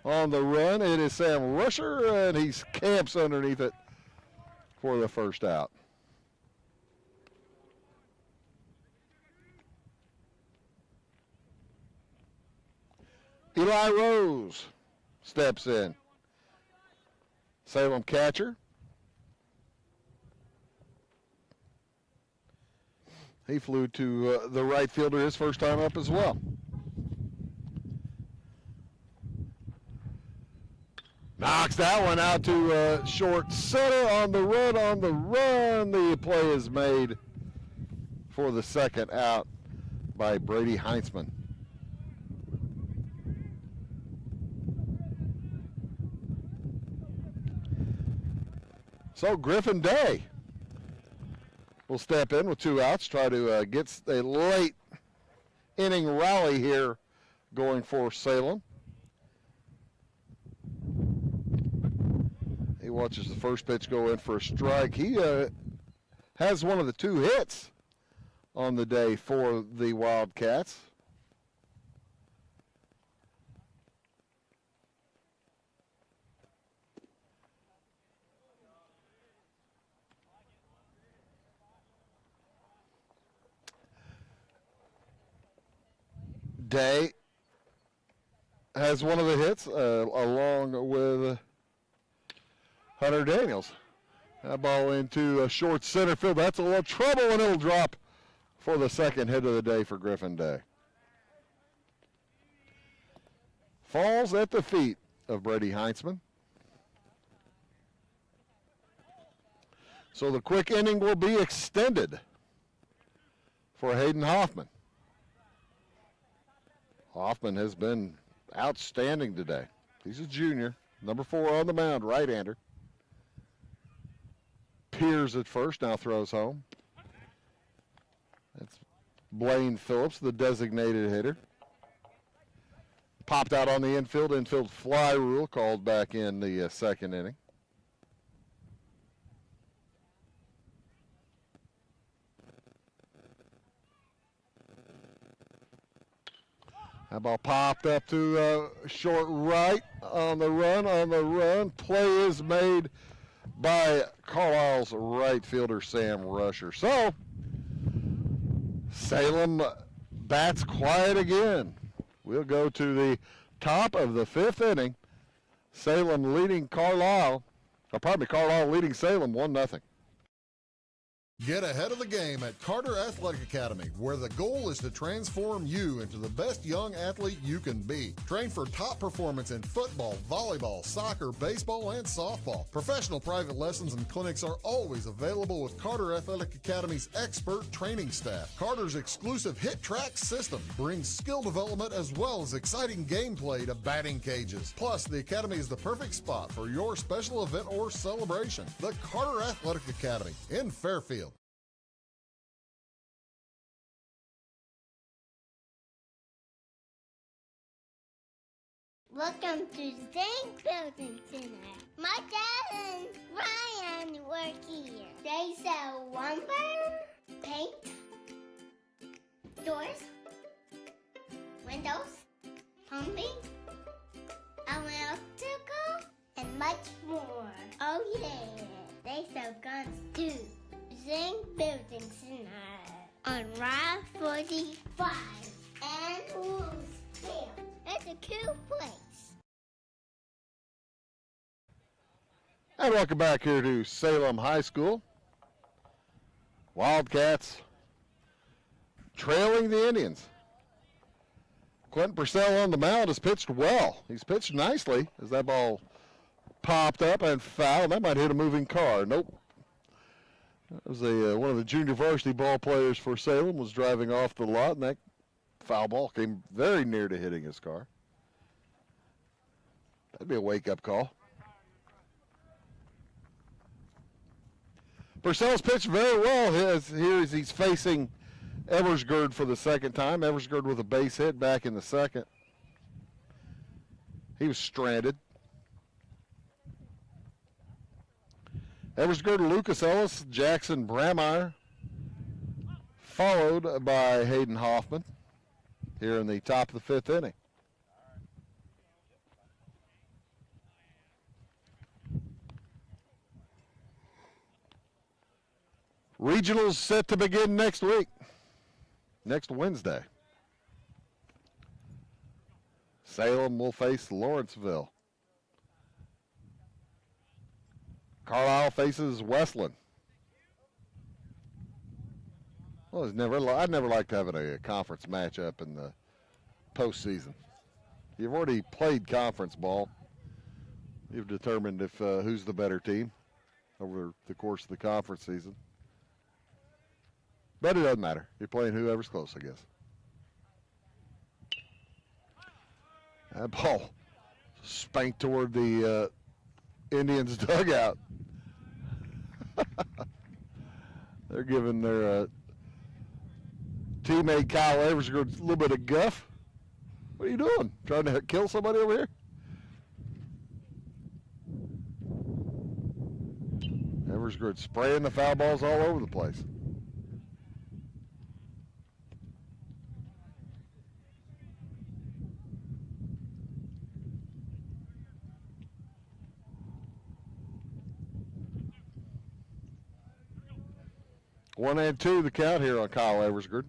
On the run, it is Sam Rusher, and he camps underneath it for the first out. Eli Rose steps in. Salem catcher. He flew to the right fielder his first time up as well. Knocks that one out to short center on the run, The play is made for the second out by Brady Heinzman. So Griffin Day will step in with 2 outs, try to get a late inning rally here going for Salem. He watches the first pitch go in for a strike. He has one of the 2 hits on the day for the Wildcats. Day has one of the hits along with Hunter Daniels. That ball into a short center field. That's a little trouble, and it'll drop for the second hit of the day for Griffin Day. Falls at the feet of Brady Heinzman. So the quick inning will be extended for Hayden Hoffman. Hoffman has been outstanding today. He's a junior, number 4 on the mound, right-hander. Peers at first, now throws home. That's Blaine Phillips, the designated hitter. Popped out on the infield fly rule called back in the second inning. That ball popped up to short right on the run. Play is made by Carlisle's right fielder, Sam Rusher. So, Salem bats quiet again. We'll go to the top of the 5th inning. Salem leading Carlyle leading Salem 1-0.
Get ahead of the game at Carter Athletic Academy, where the goal is to transform you into the best young athlete you can be. Train for top performance in football, volleyball, soccer, baseball, and softball. Professional private lessons and clinics are always available with Carter Athletic Academy's expert training staff. Carter's exclusive Hit Track system brings skill development as well as exciting gameplay to batting cages. Plus, the Academy is the perfect spot for your special event or celebration. The Carter Athletic Academy in Fairfield.
Welcome to Zinc Building Center. My dad and Ryan work here. They sell lumber, paint, doors, windows, plumbing, electrical, and much more. Oh yeah, they sell guns too. Zinc Building Center on Route 45 and Louisville. It's a cool place.
And welcome back here to Salem High School. Wildcats trailing the Indians. Quentin Purcell on the mound has pitched well. He's pitched nicely as that ball popped up and fouled. That might hit a moving car. Nope. That was one of the junior varsity ball players for Salem was driving off the lot, and that foul ball came very near to hitting his car. That'd be a wake-up call. Purcell's pitched very well here as he's facing Eversgerd for the second time. Eversgerd with a base hit back in the second. He was stranded. Eversgerd, Lucas Ellis, Jackson Brammeyer, followed by Hayden Hoffman here in the top of the fifth inning. Regionals set to begin next week, next Wednesday. Salem will face Lawrenceville. Carlyle faces Westland. Well, I'd never liked having a conference matchup in the postseason. You've already played conference ball. You've determined if who's the better team over the course of the conference season. But it doesn't matter. You're playing whoever's close, I guess. That ball spanked toward the Indians' dugout. They're giving their teammate Kyle Eversgerd a little bit of guff. What are you doing? Trying to kill somebody over here? Eversgerd spraying the foul balls all over the place. One and two the count here on Kyle Eversgerd.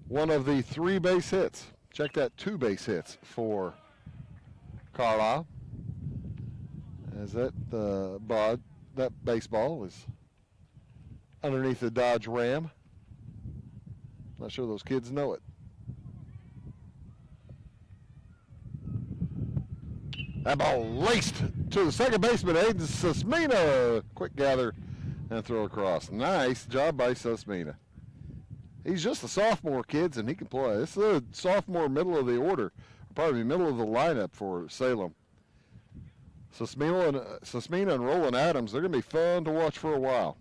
One of the 3 base hits. Check that, 2 base hits for Carlyle. As that baseball is underneath the Dodge Ram. Not sure those kids know it. That ball laced to the second baseman, Aiden Susmina. Quick gather and throw across. Nice job by Susmina. He's just a sophomore, kids, and he can play. This is a sophomore middle of the order, probably middle of the lineup for Salem. Susmina and Roland Adams, they're going to be fun to watch for a while.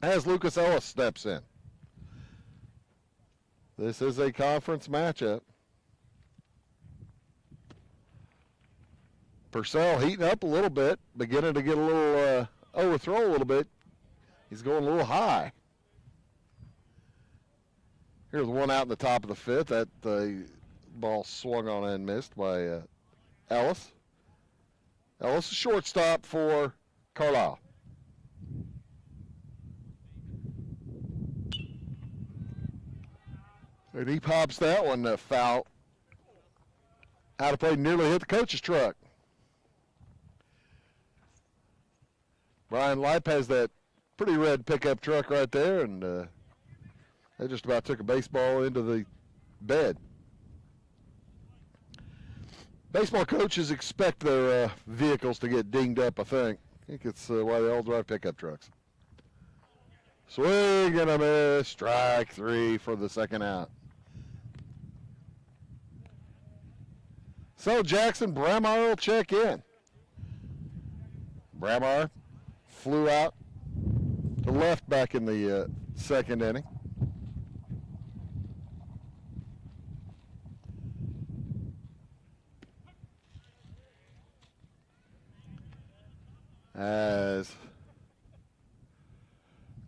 As Lucas Ellis steps in. This is a conference matchup. Purcell heating up a little bit, beginning to get a little overthrow a little bit. He's going a little high. Here's one out in the top of the fifth. That ball swung on and missed by Ellis. Ellis, a shortstop for Carlyle. And he pops that one foul. Out of play, nearly hit the coach's truck. Brian Lipe has that pretty red pickup truck right there, and they just about took a baseball into the bed. Baseball coaches expect their vehicles to get dinged up, I think. I think it's why they all drive pickup trucks. Swing and a miss. Strike 3 for the second out. So Jackson Brammeyer will check in. Brammeyer flew out to left back in the second inning. As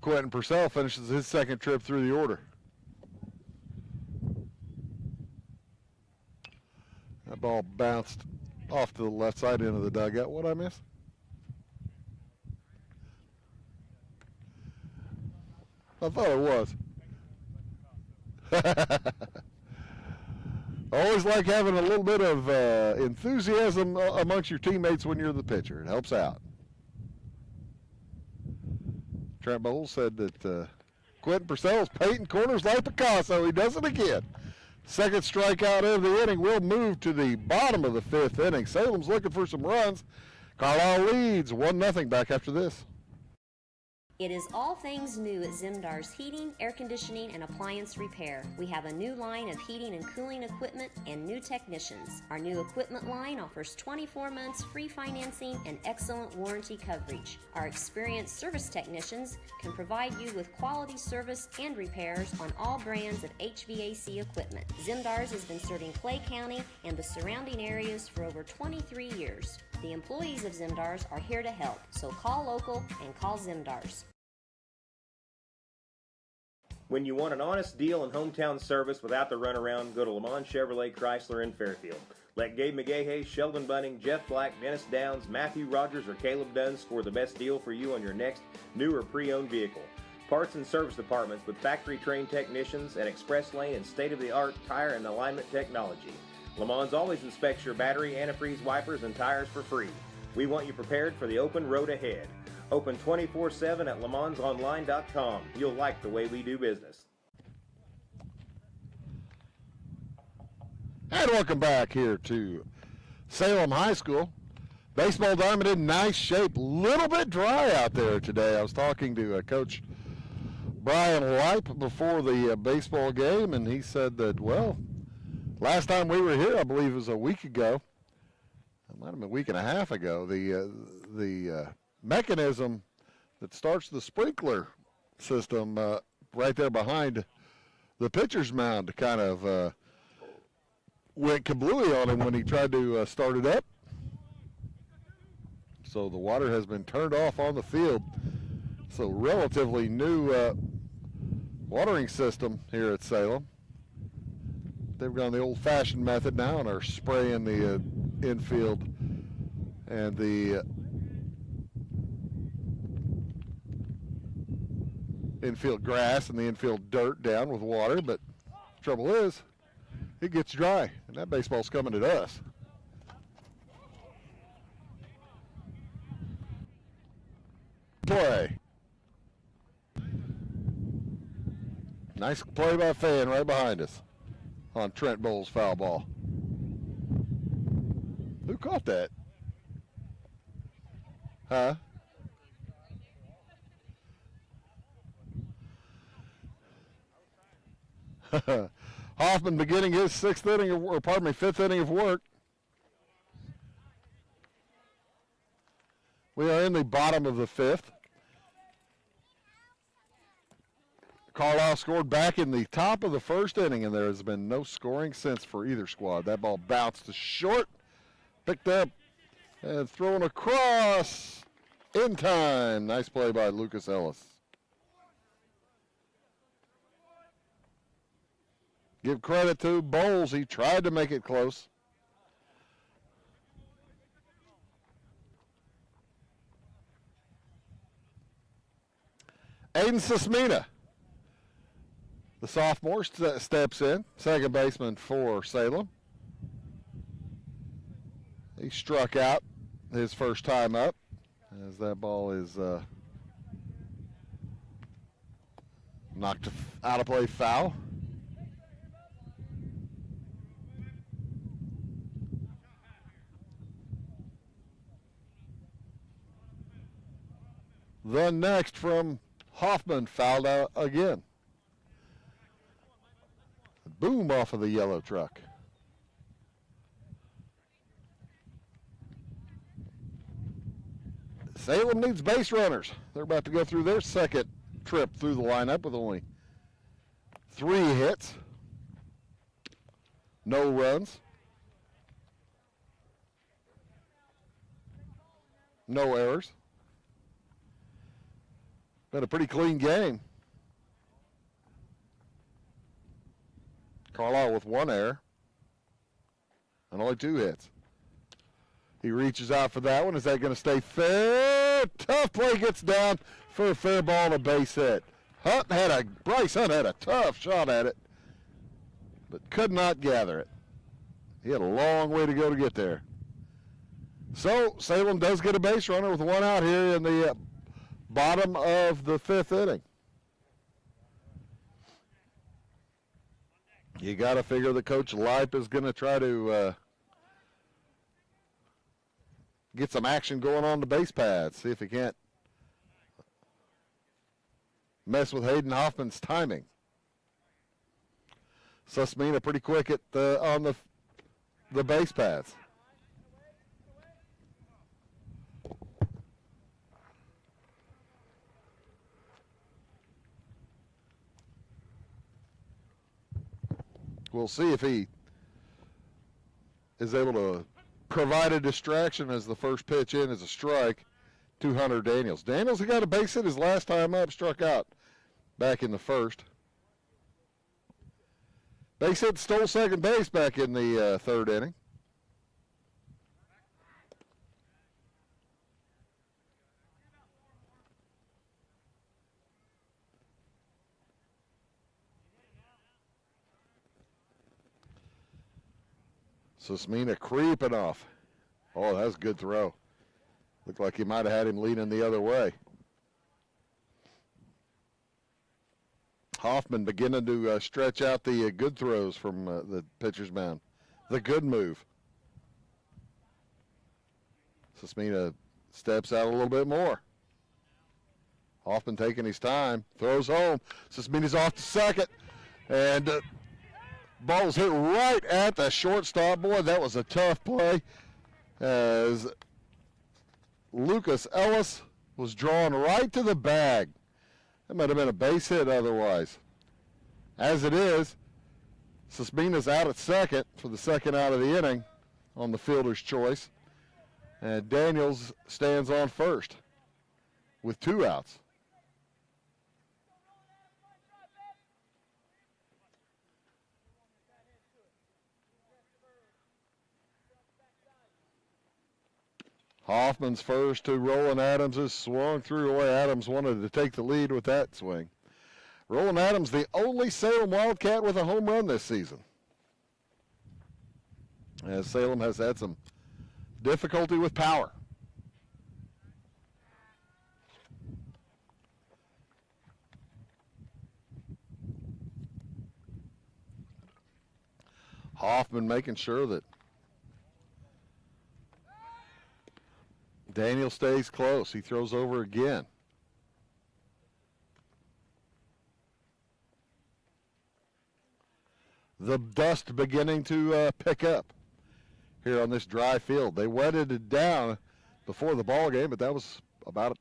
Quentin Purcell finishes his second trip through the order. That ball bounced off to the left side end of the dugout. What'd I miss? I thought it was. I always like having a little bit of enthusiasm amongst your teammates when you're the pitcher. It helps out. Trent Bowles said that Quentin Purcell's painting corners like Picasso. He does it again. Second strikeout of the inning will move to the bottom of the fifth inning. Salem's looking for some runs. Carlyle leads 1-0 back after this.
It is all things new at Zimdar's Heating, Air Conditioning, and Appliance Repair. We have a new line of heating and cooling equipment and new technicians. Our new equipment line offers 24 months free financing and excellent warranty coverage. Our experienced service technicians can provide you with quality service and repairs on all brands of HVAC equipment. Zimdar's has been serving Clay County and the surrounding areas for over 23 years. The employees of Zimdar's are here to help, so call local and call Zimdar's.
When you want an honest deal and hometown service without the runaround, go to Lamont Chevrolet Chrysler in Fairfield. Let Gabe McGahey, Sheldon Bunning, Jeff Black, Dennis Downs, Matthew Rogers, or Caleb Dunn score the best deal for you on your next new or pre-owned vehicle. Parts and service departments with factory-trained technicians and express lane and state-of-the-art tire and alignment technology. Lamont always inspects your battery, antifreeze, wipers, and tires for free. We want you prepared for the open road ahead. Open 24/7 at LeMansOnline.com. You'll like the way we do business.
And welcome back here to Salem High School. Baseball diamond in nice shape. Little bit dry out there today. I was talking to Coach Brian Lipe before the baseball game, and he said that, well, last time we were here, I believe it was a week ago. It might have been a week and a half ago. The mechanism that starts the sprinkler system right there behind the pitcher's mound kind of went kablooey on him when he tried to start it up. So the water has been turned off on the field. So relatively new watering system here at Salem. They've gone the old-fashioned method now and are spraying the infield and the infield grass and the infield dirt down with water, but trouble is it gets dry, and that baseball's coming at us. Play. Nice play by Fan right behind us on Trent Bowles' foul ball. Who caught that? Huh? Hoffman beginning his fifth inning of work. We are in the bottom of the fifth. Carlyle scored back in the top of the first inning, and there has been no scoring since for either squad. That ball bounced to short, picked up, and thrown across in time. Nice play by Lucas Ellis. Give credit to Bowles. He tried to make it close. Aiden Sismina, the sophomore, steps in. Second baseman for Salem. He struck out his first time up as that ball is knocked out of play, foul. The next from Hoffman, fouled out again. Boom off of the yellow truck. Salem needs base runners. They're about to go through their second trip through the lineup with only 3 hits, no runs, no errors. Been a pretty clean game. Carlyle with 1 error and only 2 hits. He reaches out for that one. Is that going to stay fair? Tough play, gets down for a fair ball and a base hit. Bryce Hunt had a tough shot at it, but could not gather it. He had a long way to go to get there. So Salem does get a base runner with 1 out here in the bottom of the 5th inning. You got to figure that Coach Lipe is going to try to get some action going on the base pads. See if he can't mess with Hayden Hoffman's timing. Susmina pretty quick at on the base paths. We'll see if he is able to provide a distraction as the first pitch in is a strike to Hunter Daniels. Daniels, he got a base hit his last time up, struck out back in the first. Base hit, stole second base back in the third inning. Susmina creeping off. Oh, that was a good throw. Looked like he might have had him leaning the other way. Hoffman beginning to stretch out the good throws from the pitcher's mound. The good move. Susmina steps out a little bit more. Hoffman taking his time. Throws home. Susmina's off to second. And ball's hit right at the shortstop. Boy, that was a tough play as Lucas Ellis was drawn right to the bag. That might have been a base hit otherwise. As it is, Susmina's out at second for the second out of the inning on the fielder's choice. And Daniels stands on first with 2 outs. Hoffman's first to Roland Adams is swung through. Boy, Adams wanted to take the lead with that swing. Roland Adams, the only Salem Wildcat with a home run this season. As Salem has had some difficulty with power. Hoffman making sure that Daniel stays close. He throws over again. The dust beginning to pick up here on this dry field. They wetted it down before the ball game, but that was about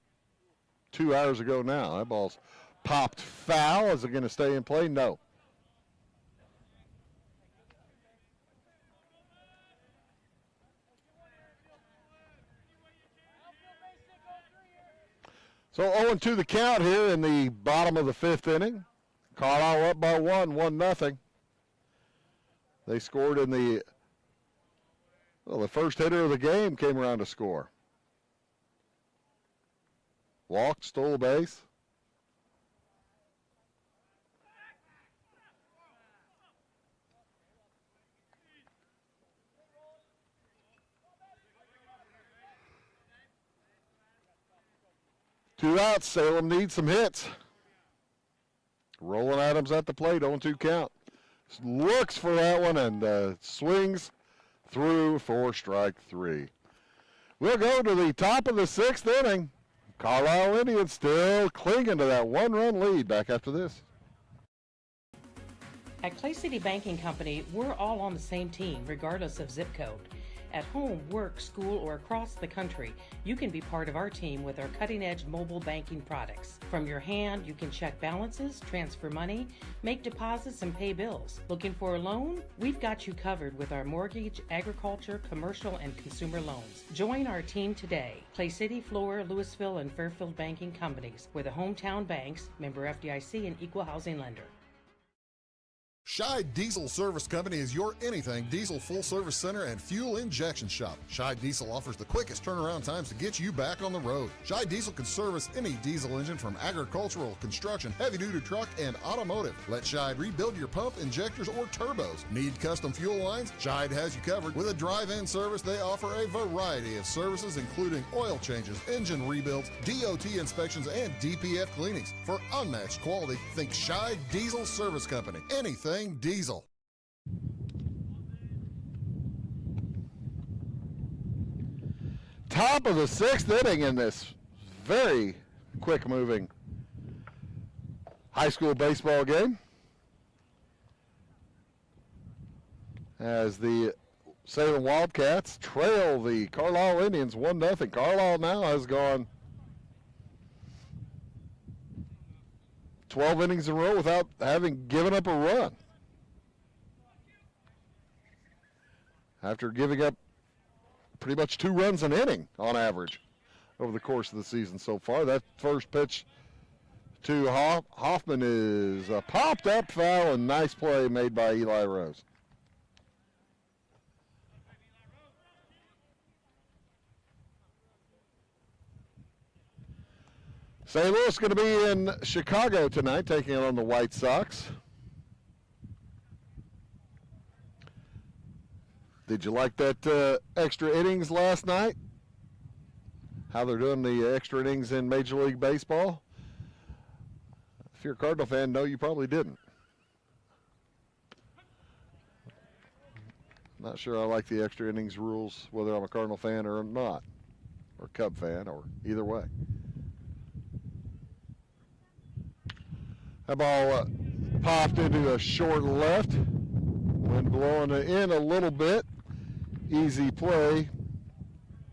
2 hours ago now. That ball's popped foul. Is it going to stay in play? No. So 0-2 the count here in the bottom of the 5th inning. Carlyle up by 1-0. They scored in the first hitter of the game came around to score. Walked, stole a base. Two outs. Salem needs some hits. Roland Adams at the plate, 0-2 count. Looks for that one and swings through for strike 3. We'll go to the top of the 6th inning. Carlyle Indians still clinging to that 1-run lead back after this.
At Clay City Banking Company, we're all on the same team, regardless of zip code. At home, work, school, or across the country, you can be part of our team with our cutting-edge mobile banking products. From your hand, you can check balances, transfer money, make deposits, and pay bills. Looking for a loan? We've got you covered with our mortgage, agriculture, commercial, and consumer loans. Join our team today. Clay City, Flora, Louisville, and Fairfield Banking Companies. We're the hometown banks, member FDIC, and equal housing lender.
Scheid Diesel Service Company is your anything diesel full service center and fuel injection shop. Scheid Diesel offers the quickest turnaround times to get you back on the road. Scheid Diesel can service any diesel engine from agricultural, construction, heavy-duty truck, and automotive. Let Scheid rebuild your pump, injectors, or turbos. Need custom fuel lines? Scheid has you covered. With a drive-in service, they offer a variety of services including oil changes, engine rebuilds, DOT inspections, and DPF cleanings. For unmatched quality, think Scheid Diesel Service Company. Anything diesel.
Top of the 6th inning in this very quick moving high school baseball game as the Salem Wildcats trail the Carlyle Indians 1-0. Carlyle now has gone 12 innings in a row without having given up a run. After giving up pretty much 2 runs an inning on average over the course of the season so far. That first pitch to Hoffman is a popped up foul, and nice play made by Eli Rose. St. Louis going to be in Chicago tonight, taking on the White Sox. Did you like that extra innings last night? How they're doing the extra innings in Major League Baseball? If you're a Cardinal fan, no, you probably didn't. Not sure I like the extra innings rules, whether I'm a Cardinal fan or not, or Cub fan, or either way. That ball popped into a short left. Wind blowing it in a little bit. Easy play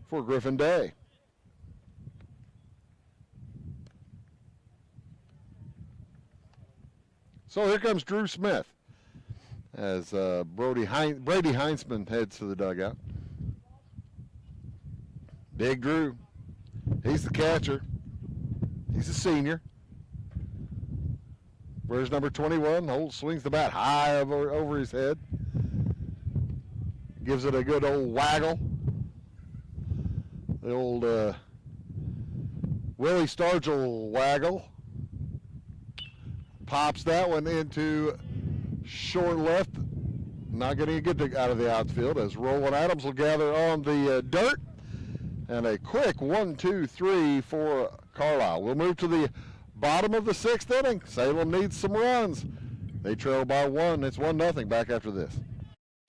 for Griffin Day. So here comes Drew Smith as Brady Heinzman heads to the dugout. Big Drew. He's the catcher. He's a senior. Where's number 21? Swings the bat high over his head. Gives it a good old waggle. The old Willie Stargell waggle. Pops that one into short left. Not going to get out of the outfield as Roland Adams will gather on the dirt. And a quick 1-2-3 for Carlyle. We'll move to the bottom of the 6th inning. Salem needs some runs. They trail by 1. It's 1-0 back after this.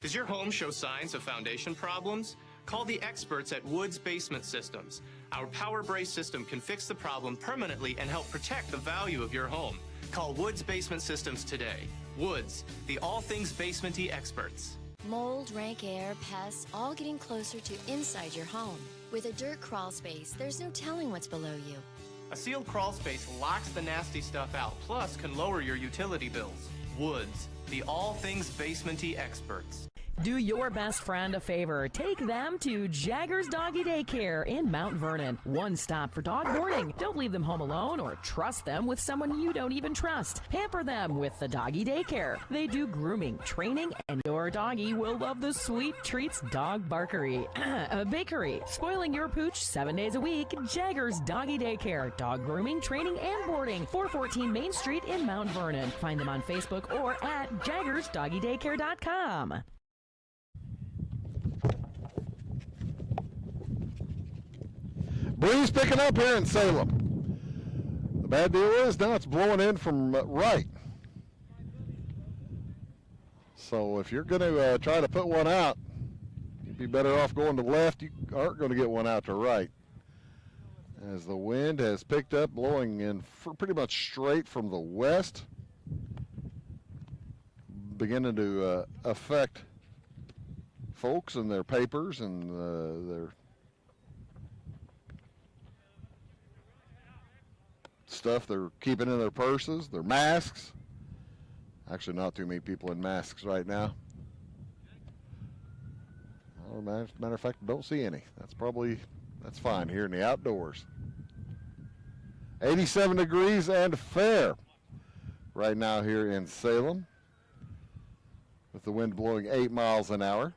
Does your home show signs of foundation problems? Call the experts at Woods Basement Systems. Our power brace system can fix the problem permanently and help protect the value of your home. Call Woods Basement Systems today. Woods, the all things basement-y experts.
Mold, rank air, pests, all getting closer to inside your home. With a dirt crawl space, there's no telling what's below you.
A sealed crawl space locks the nasty stuff out, plus can lower your utility bills. Woods, the all things basement-y experts.
Do your best friend a favor. Take them to Jagger's Doggy Daycare in Mount Vernon. One stop for dog boarding. Don't leave them home alone or trust them with someone you don't even trust. Pamper them with the Doggy Daycare. They do grooming, training, and your doggy will love the sweet treats dog barkery. Bakery. Spoiling your pooch 7 days a week. Jagger's Doggy Daycare. Dog grooming, training, and boarding. 414 Main Street in Mount Vernon. Find them on Facebook or at jaggersdoggydaycare.com.
Breeze picking up here in Salem. The bad deal is now it's blowing in from right. So if you're going to try to put one out, you'd be better off going to left. You aren't going to get one out to right. As the wind has picked up, blowing in pretty much straight from the west, beginning to affect folks and their papers and their stuff they're keeping in their purses, their masks. Actually, not too many people in masks right now. Well, matter of fact, don't see any. That's fine here in the outdoors. 87 degrees and fair right now here in Salem, with the wind blowing 8 miles an hour.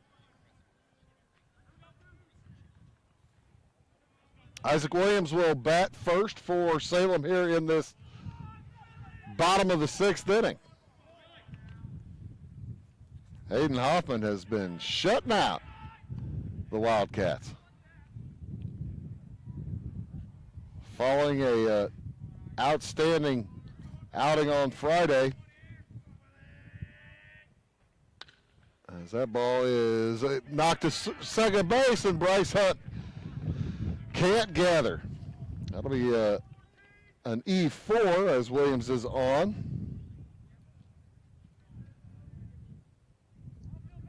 Isaac Williams will bat first for Salem here in this bottom of the 6th inning. Hayden Hoffman has been shutting out the Wildcats. Following a outstanding outing on Friday, as that ball is knocked to second base, and Bryce Hunt can't gather. That'll be an E4 as Williams is on.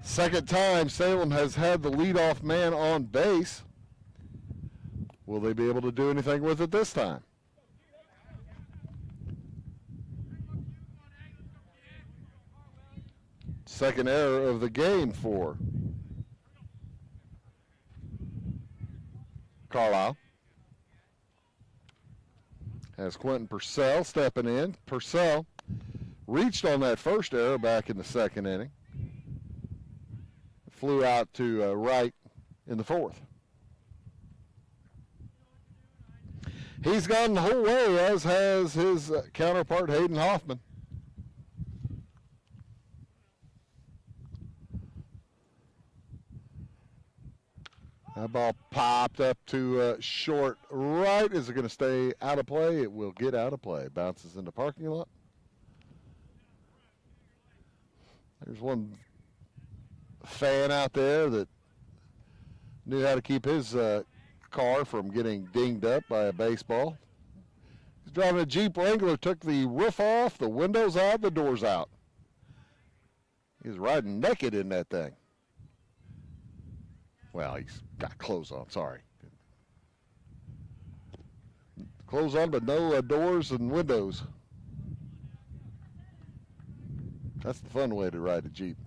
Second time Salem has had the leadoff man on base. Will they be able to do anything with it this time? Second error of the game for Carlyle. Has Quentin Purcell stepping in. Purcell reached on that first error back in the second inning. Flew out to right in the fourth. He's gone the whole way, as has his counterpart, Hayden Hoffman. That ball popped up to short right. Is it going to stay out of play? It will get out of play. Bounces into parking lot. There's one fan out there that knew how to keep his car from getting dinged up by a baseball. He's driving a Jeep Wrangler, took the roof off, the windows out, the doors out. He's riding naked in that thing. Well, he's got clothes on, sorry. Clothes on, but no doors and windows. That's the fun way to ride a Jeep.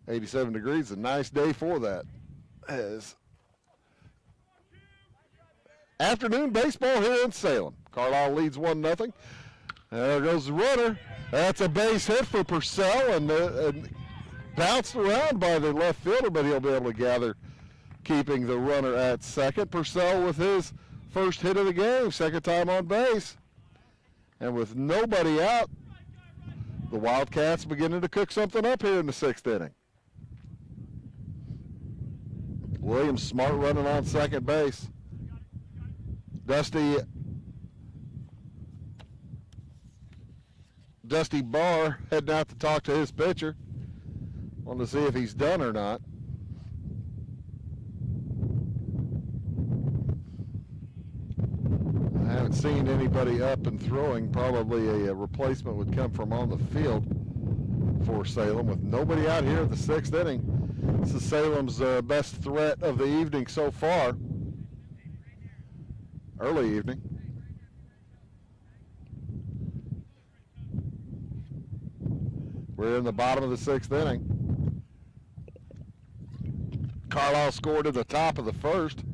87 degrees, a nice day for that. As afternoon baseball here in Salem. Carlyle leads 1-0. There goes the runner. That's a base hit for Purcell, and bounced around by the left fielder, but he'll be able to gather, keeping the runner at second. Purcell with his first hit of the game, second time on base. And with nobody out, the Wildcats beginning to cook something up here in the sixth inning. Williams Smart running on second base. Dusty Barr heading out to talk to his pitcher. Want to see if he's done or not. I haven't seen anybody up and throwing. Probably a replacement would come from on the field for Salem with nobody out here at the sixth inning. This is Salem's best threat of the evening so far. Early evening. We're in the bottom of the sixth inning. Carlyle scored at the top of the first.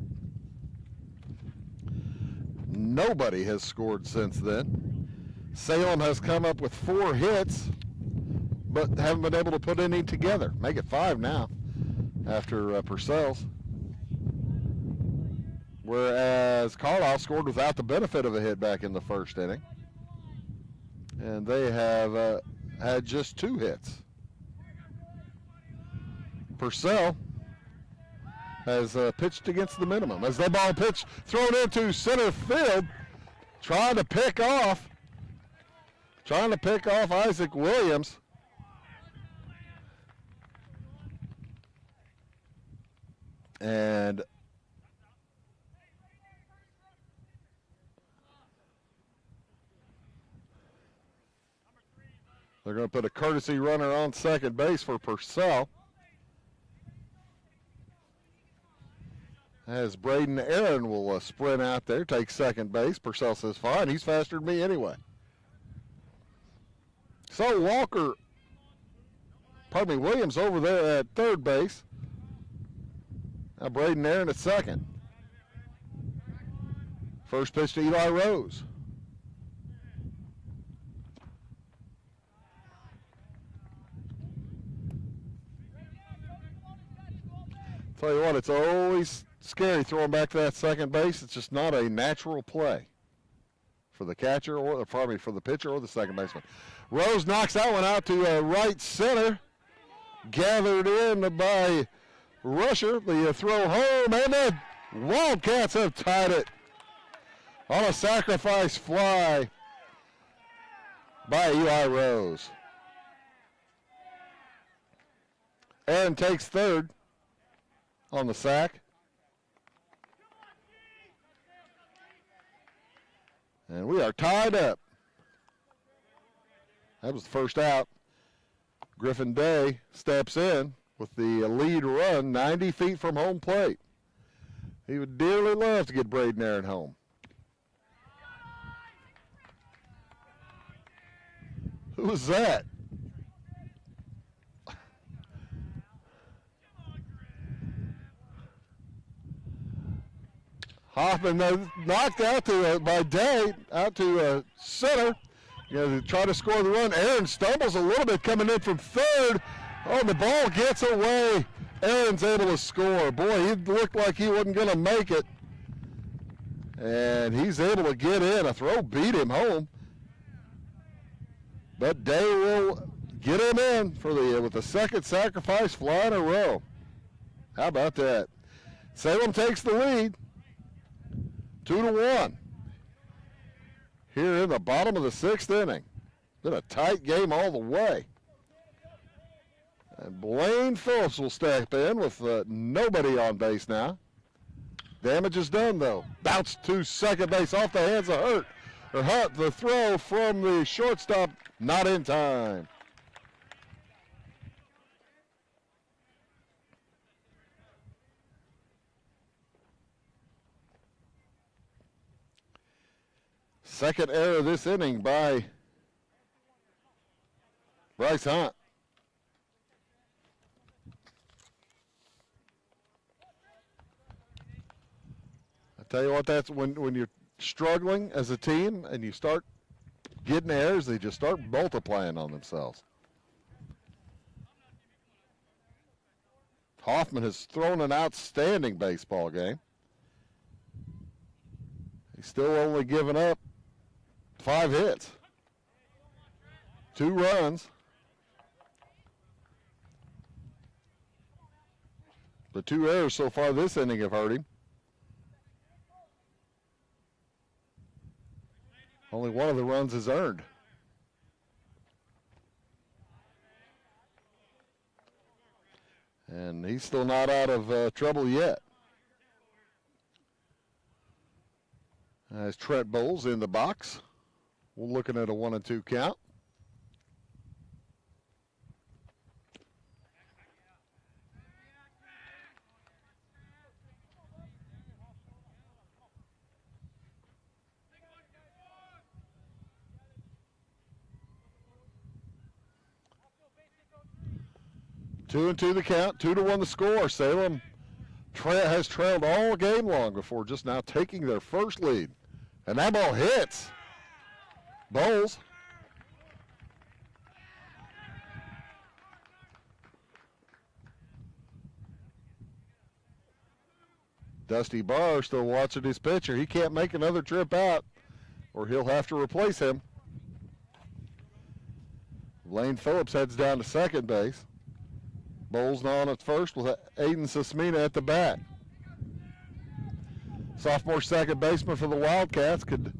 Nobody has scored since then. Salem has come up with 4 hits, but haven't been able to put any together. Make it 5 now after Purcell's. Whereas Carlyle scored without the benefit of a hit back in the first inning. And they have had just 2 hits. Purcell has pitched against the minimum. As that ball pitch thrown into center field, trying to pick off Isaac Williams. And they're going to put a courtesy runner on second base for Purcell. As Braden Aaron will sprint out there, take second base. Purcell says, fine, he's faster than me anyway. So Williams over there at third base. Now Braden Aaron at second. First pitch to Eli Rose. Tell you what, it's always scary throwing back to that second base. It's just not a natural play for the catcher for the pitcher or the second baseman. Rose knocks that one out to right center. Gathered in by Rusher. The throw home, and the Wildcats have tied it on a sacrifice fly by Eli Rose. Aaron takes third on the sack. And we are tied up. That was the first out. Griffin Day steps in with the lead run 90 feet from home plate. He would dearly love to get Braden Aaron home. Who was that? Hoffman knocked out by Day out to center. To try to score the run. Aaron stumbles a little bit coming in from third. Oh, the ball gets away. Aaron's able to score. Boy, he looked like he wasn't going to make it. And he's able to get in. A throw beat him home. But Day will get him in with the second sacrifice fly in a row. How about that? Salem takes the lead. 2-1. Here in the bottom of the sixth inning. Been a tight game all the way. And Blaine Phillips will step in with nobody on base now. Damage is done, though. Bounce to second base off the hands of Hunt. The throw from the shortstop, not in time. Second error this inning by Bryce Hunt. I tell you what, that's when you're struggling as a team and you start getting errors, they just start multiplying on themselves. Hoffman has thrown an outstanding baseball game. He's still only given up 5 hits, 2 runs. The 2 errors so far this inning have hurt him. Only one of the runs is earned. And he's still not out of trouble yet. As Trent Bowles in the box. We're looking at a 1-2 count. Two and two the count, 2-1 the score. Salem has trailed all game long before just now taking their first lead. And that ball hits Bowles. Dusty Barr still watching his pitcher. He can't make another trip out or he'll have to replace him. Lane Phillips heads down to second base. Bowles on at first with Aiden Sismina at the bat. Sophomore second baseman for the Wildcats could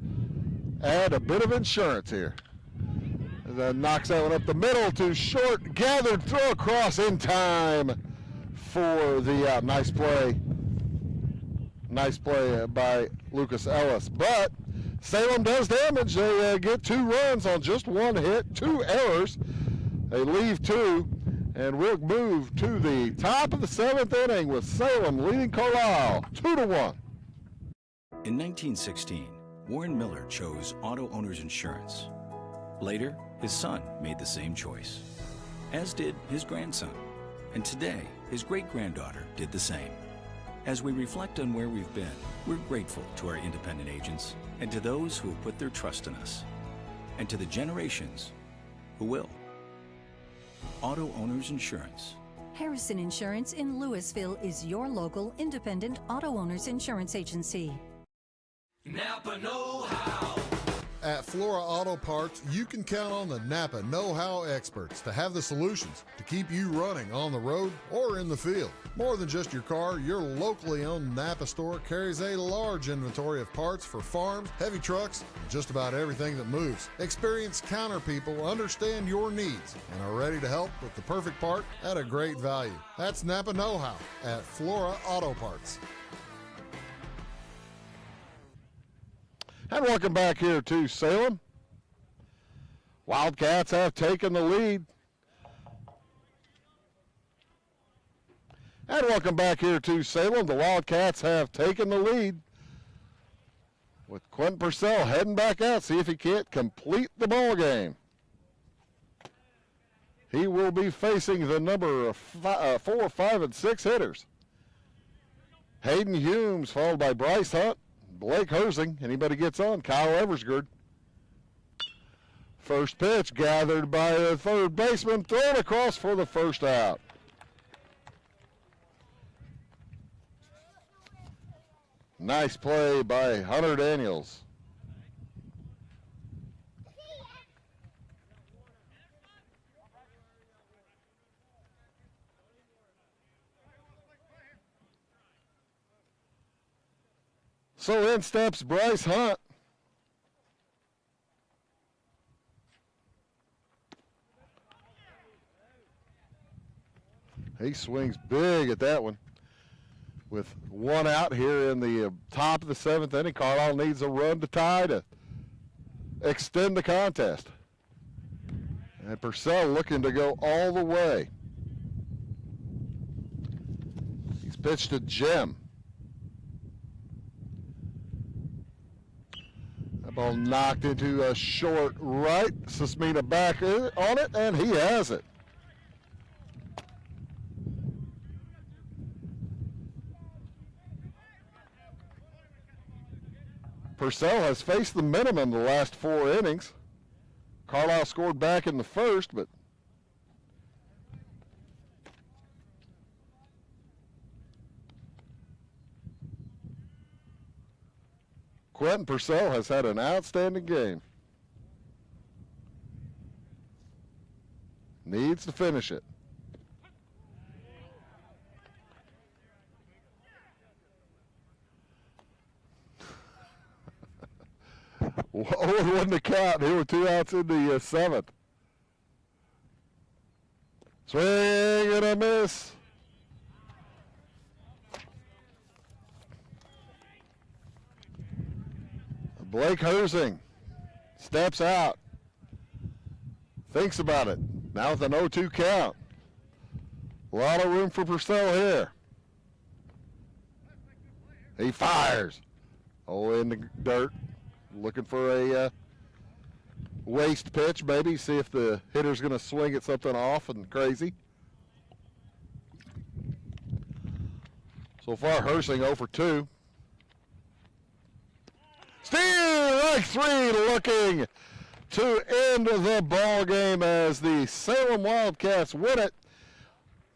add a bit of insurance here. And then knocks that one up the middle to short. Gathered throw across in time for the nice play. Nice play by Lucas Ellis. But Salem does damage. They get 2 runs on just 1 hit, 2 errors. They leave 2, and we'll move to the top of the 7th inning with Salem leading Carlyle 2-1.
In 1916, Warren Miller chose auto owners insurance. Later, his son made the same choice, as did his grandson. And today, his great-granddaughter did the same. As we reflect on where we've been, we're grateful to our independent agents and to those who have put their trust in us, and to the generations who will. Auto Owners Insurance.
Harrison Insurance in Louisville is your local independent auto owners insurance agency.
Napa know-how.
At Flora Auto Parts, you can count on the Napa know-how experts to have the solutions to keep you running on the road or in the field. More than just your car, your locally owned Napa store carries a large inventory of parts for farms, heavy trucks, and just about everything that moves. Experienced counter people understand your needs and are ready to help with the perfect part at a great value. That's Napa know-how at Flora Auto Parts.
And welcome back here to Salem. Wildcats have taken the lead. And welcome back here to Salem. The Wildcats have taken the lead. With Quentin Purcell heading back out, see if he can't complete the ball game. He will be facing the number 4, 5, and 6 hitters. Hayden Humes, followed by Bryce Hunt, Blake Hersing. Anybody gets on, Kyle Eversgerd. First pitch gathered by the third baseman, thrown across for the first out. Nice play by Hunter Daniels. So in steps Bryce Hunt. He swings big at that one. With one out here in the top of the 7th inning, Carlyle needs a run to tie to extend the contest. And Purcell looking to go all the way. He's pitched to Jim. That ball knocked into a short right. Sismina back on it, and he has it. Purcell has faced the minimum the last 4 innings. Carlyle scored back in the first, but Quentin Purcell has had an outstanding game. Needs to finish it. Oh, one to count. Here were 2 outs in the 7th. Swing and a miss. Blake Hersing steps out. Thinks about it. Now with an 0-2 count. A lot of room for Purcell here. He fires. Oh, in the dirt. Looking for a waste pitch, maybe. See if the hitter's going to swing at something off and crazy. So far, Hersing 0 for 2. Strike 3 looking to end the ball game as the Salem Wildcats win it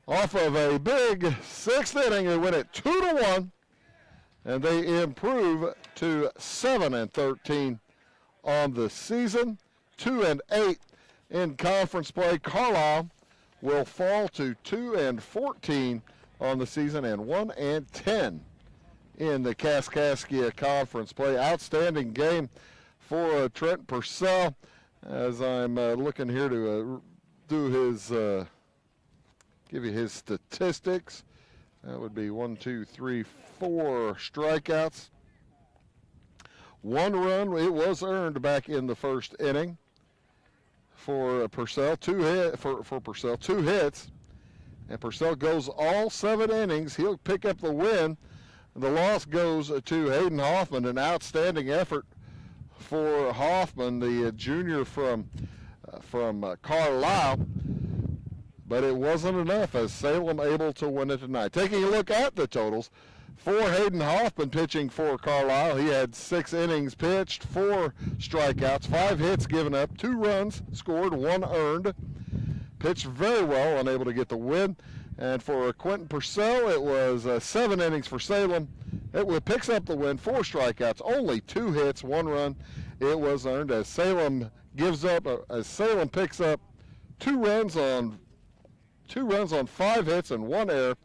off of a big 6th inning. They win it 2-1. And they improve to 7-13 on the season, 2-8 in conference play. Carlyle will fall to 2-14 on the season and 1-10 in the Kaskaskia conference play. Outstanding game for Trent Purcell. As I'm looking here to do his, give you his statistics. That would be 4 strikeouts. 1 run, it was earned back in the first inning for Purcell. 2 hits. And Purcell goes all 7 innings. He'll pick up the win. The loss goes to Hayden Hoffman. An outstanding effort for Hoffman, the junior from Carlyle. But it wasn't enough as Salem able to win it tonight. Taking a look at the totals, for Hayden Hoffman pitching for Carlyle, he had 6 innings pitched, 4 strikeouts, 5 hits given up, 2 runs scored, 1 earned. Pitched very well, unable to get the win. And for Quentin Purcell, it was 7 innings for Salem. It picks up the win, 4 strikeouts, only 2 hits, 1 run. It was earned as Salem picks up 2 runs on 5 hits and 1 error.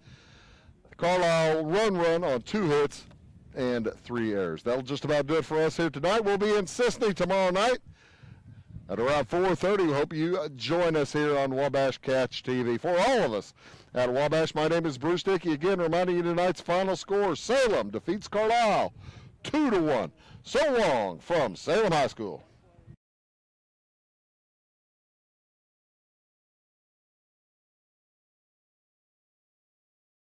Carlyle run on 2 hits and 3 errors. That'll just about do it for us here tonight. We'll be in Sisney tomorrow night at around 4:30. We hope you join us here on Wabash Catch TV. For all of us at Wabash, my name is Bruce Dickey. Again, reminding you tonight's final score. Salem defeats Carlyle 2-1. So long from Salem High School.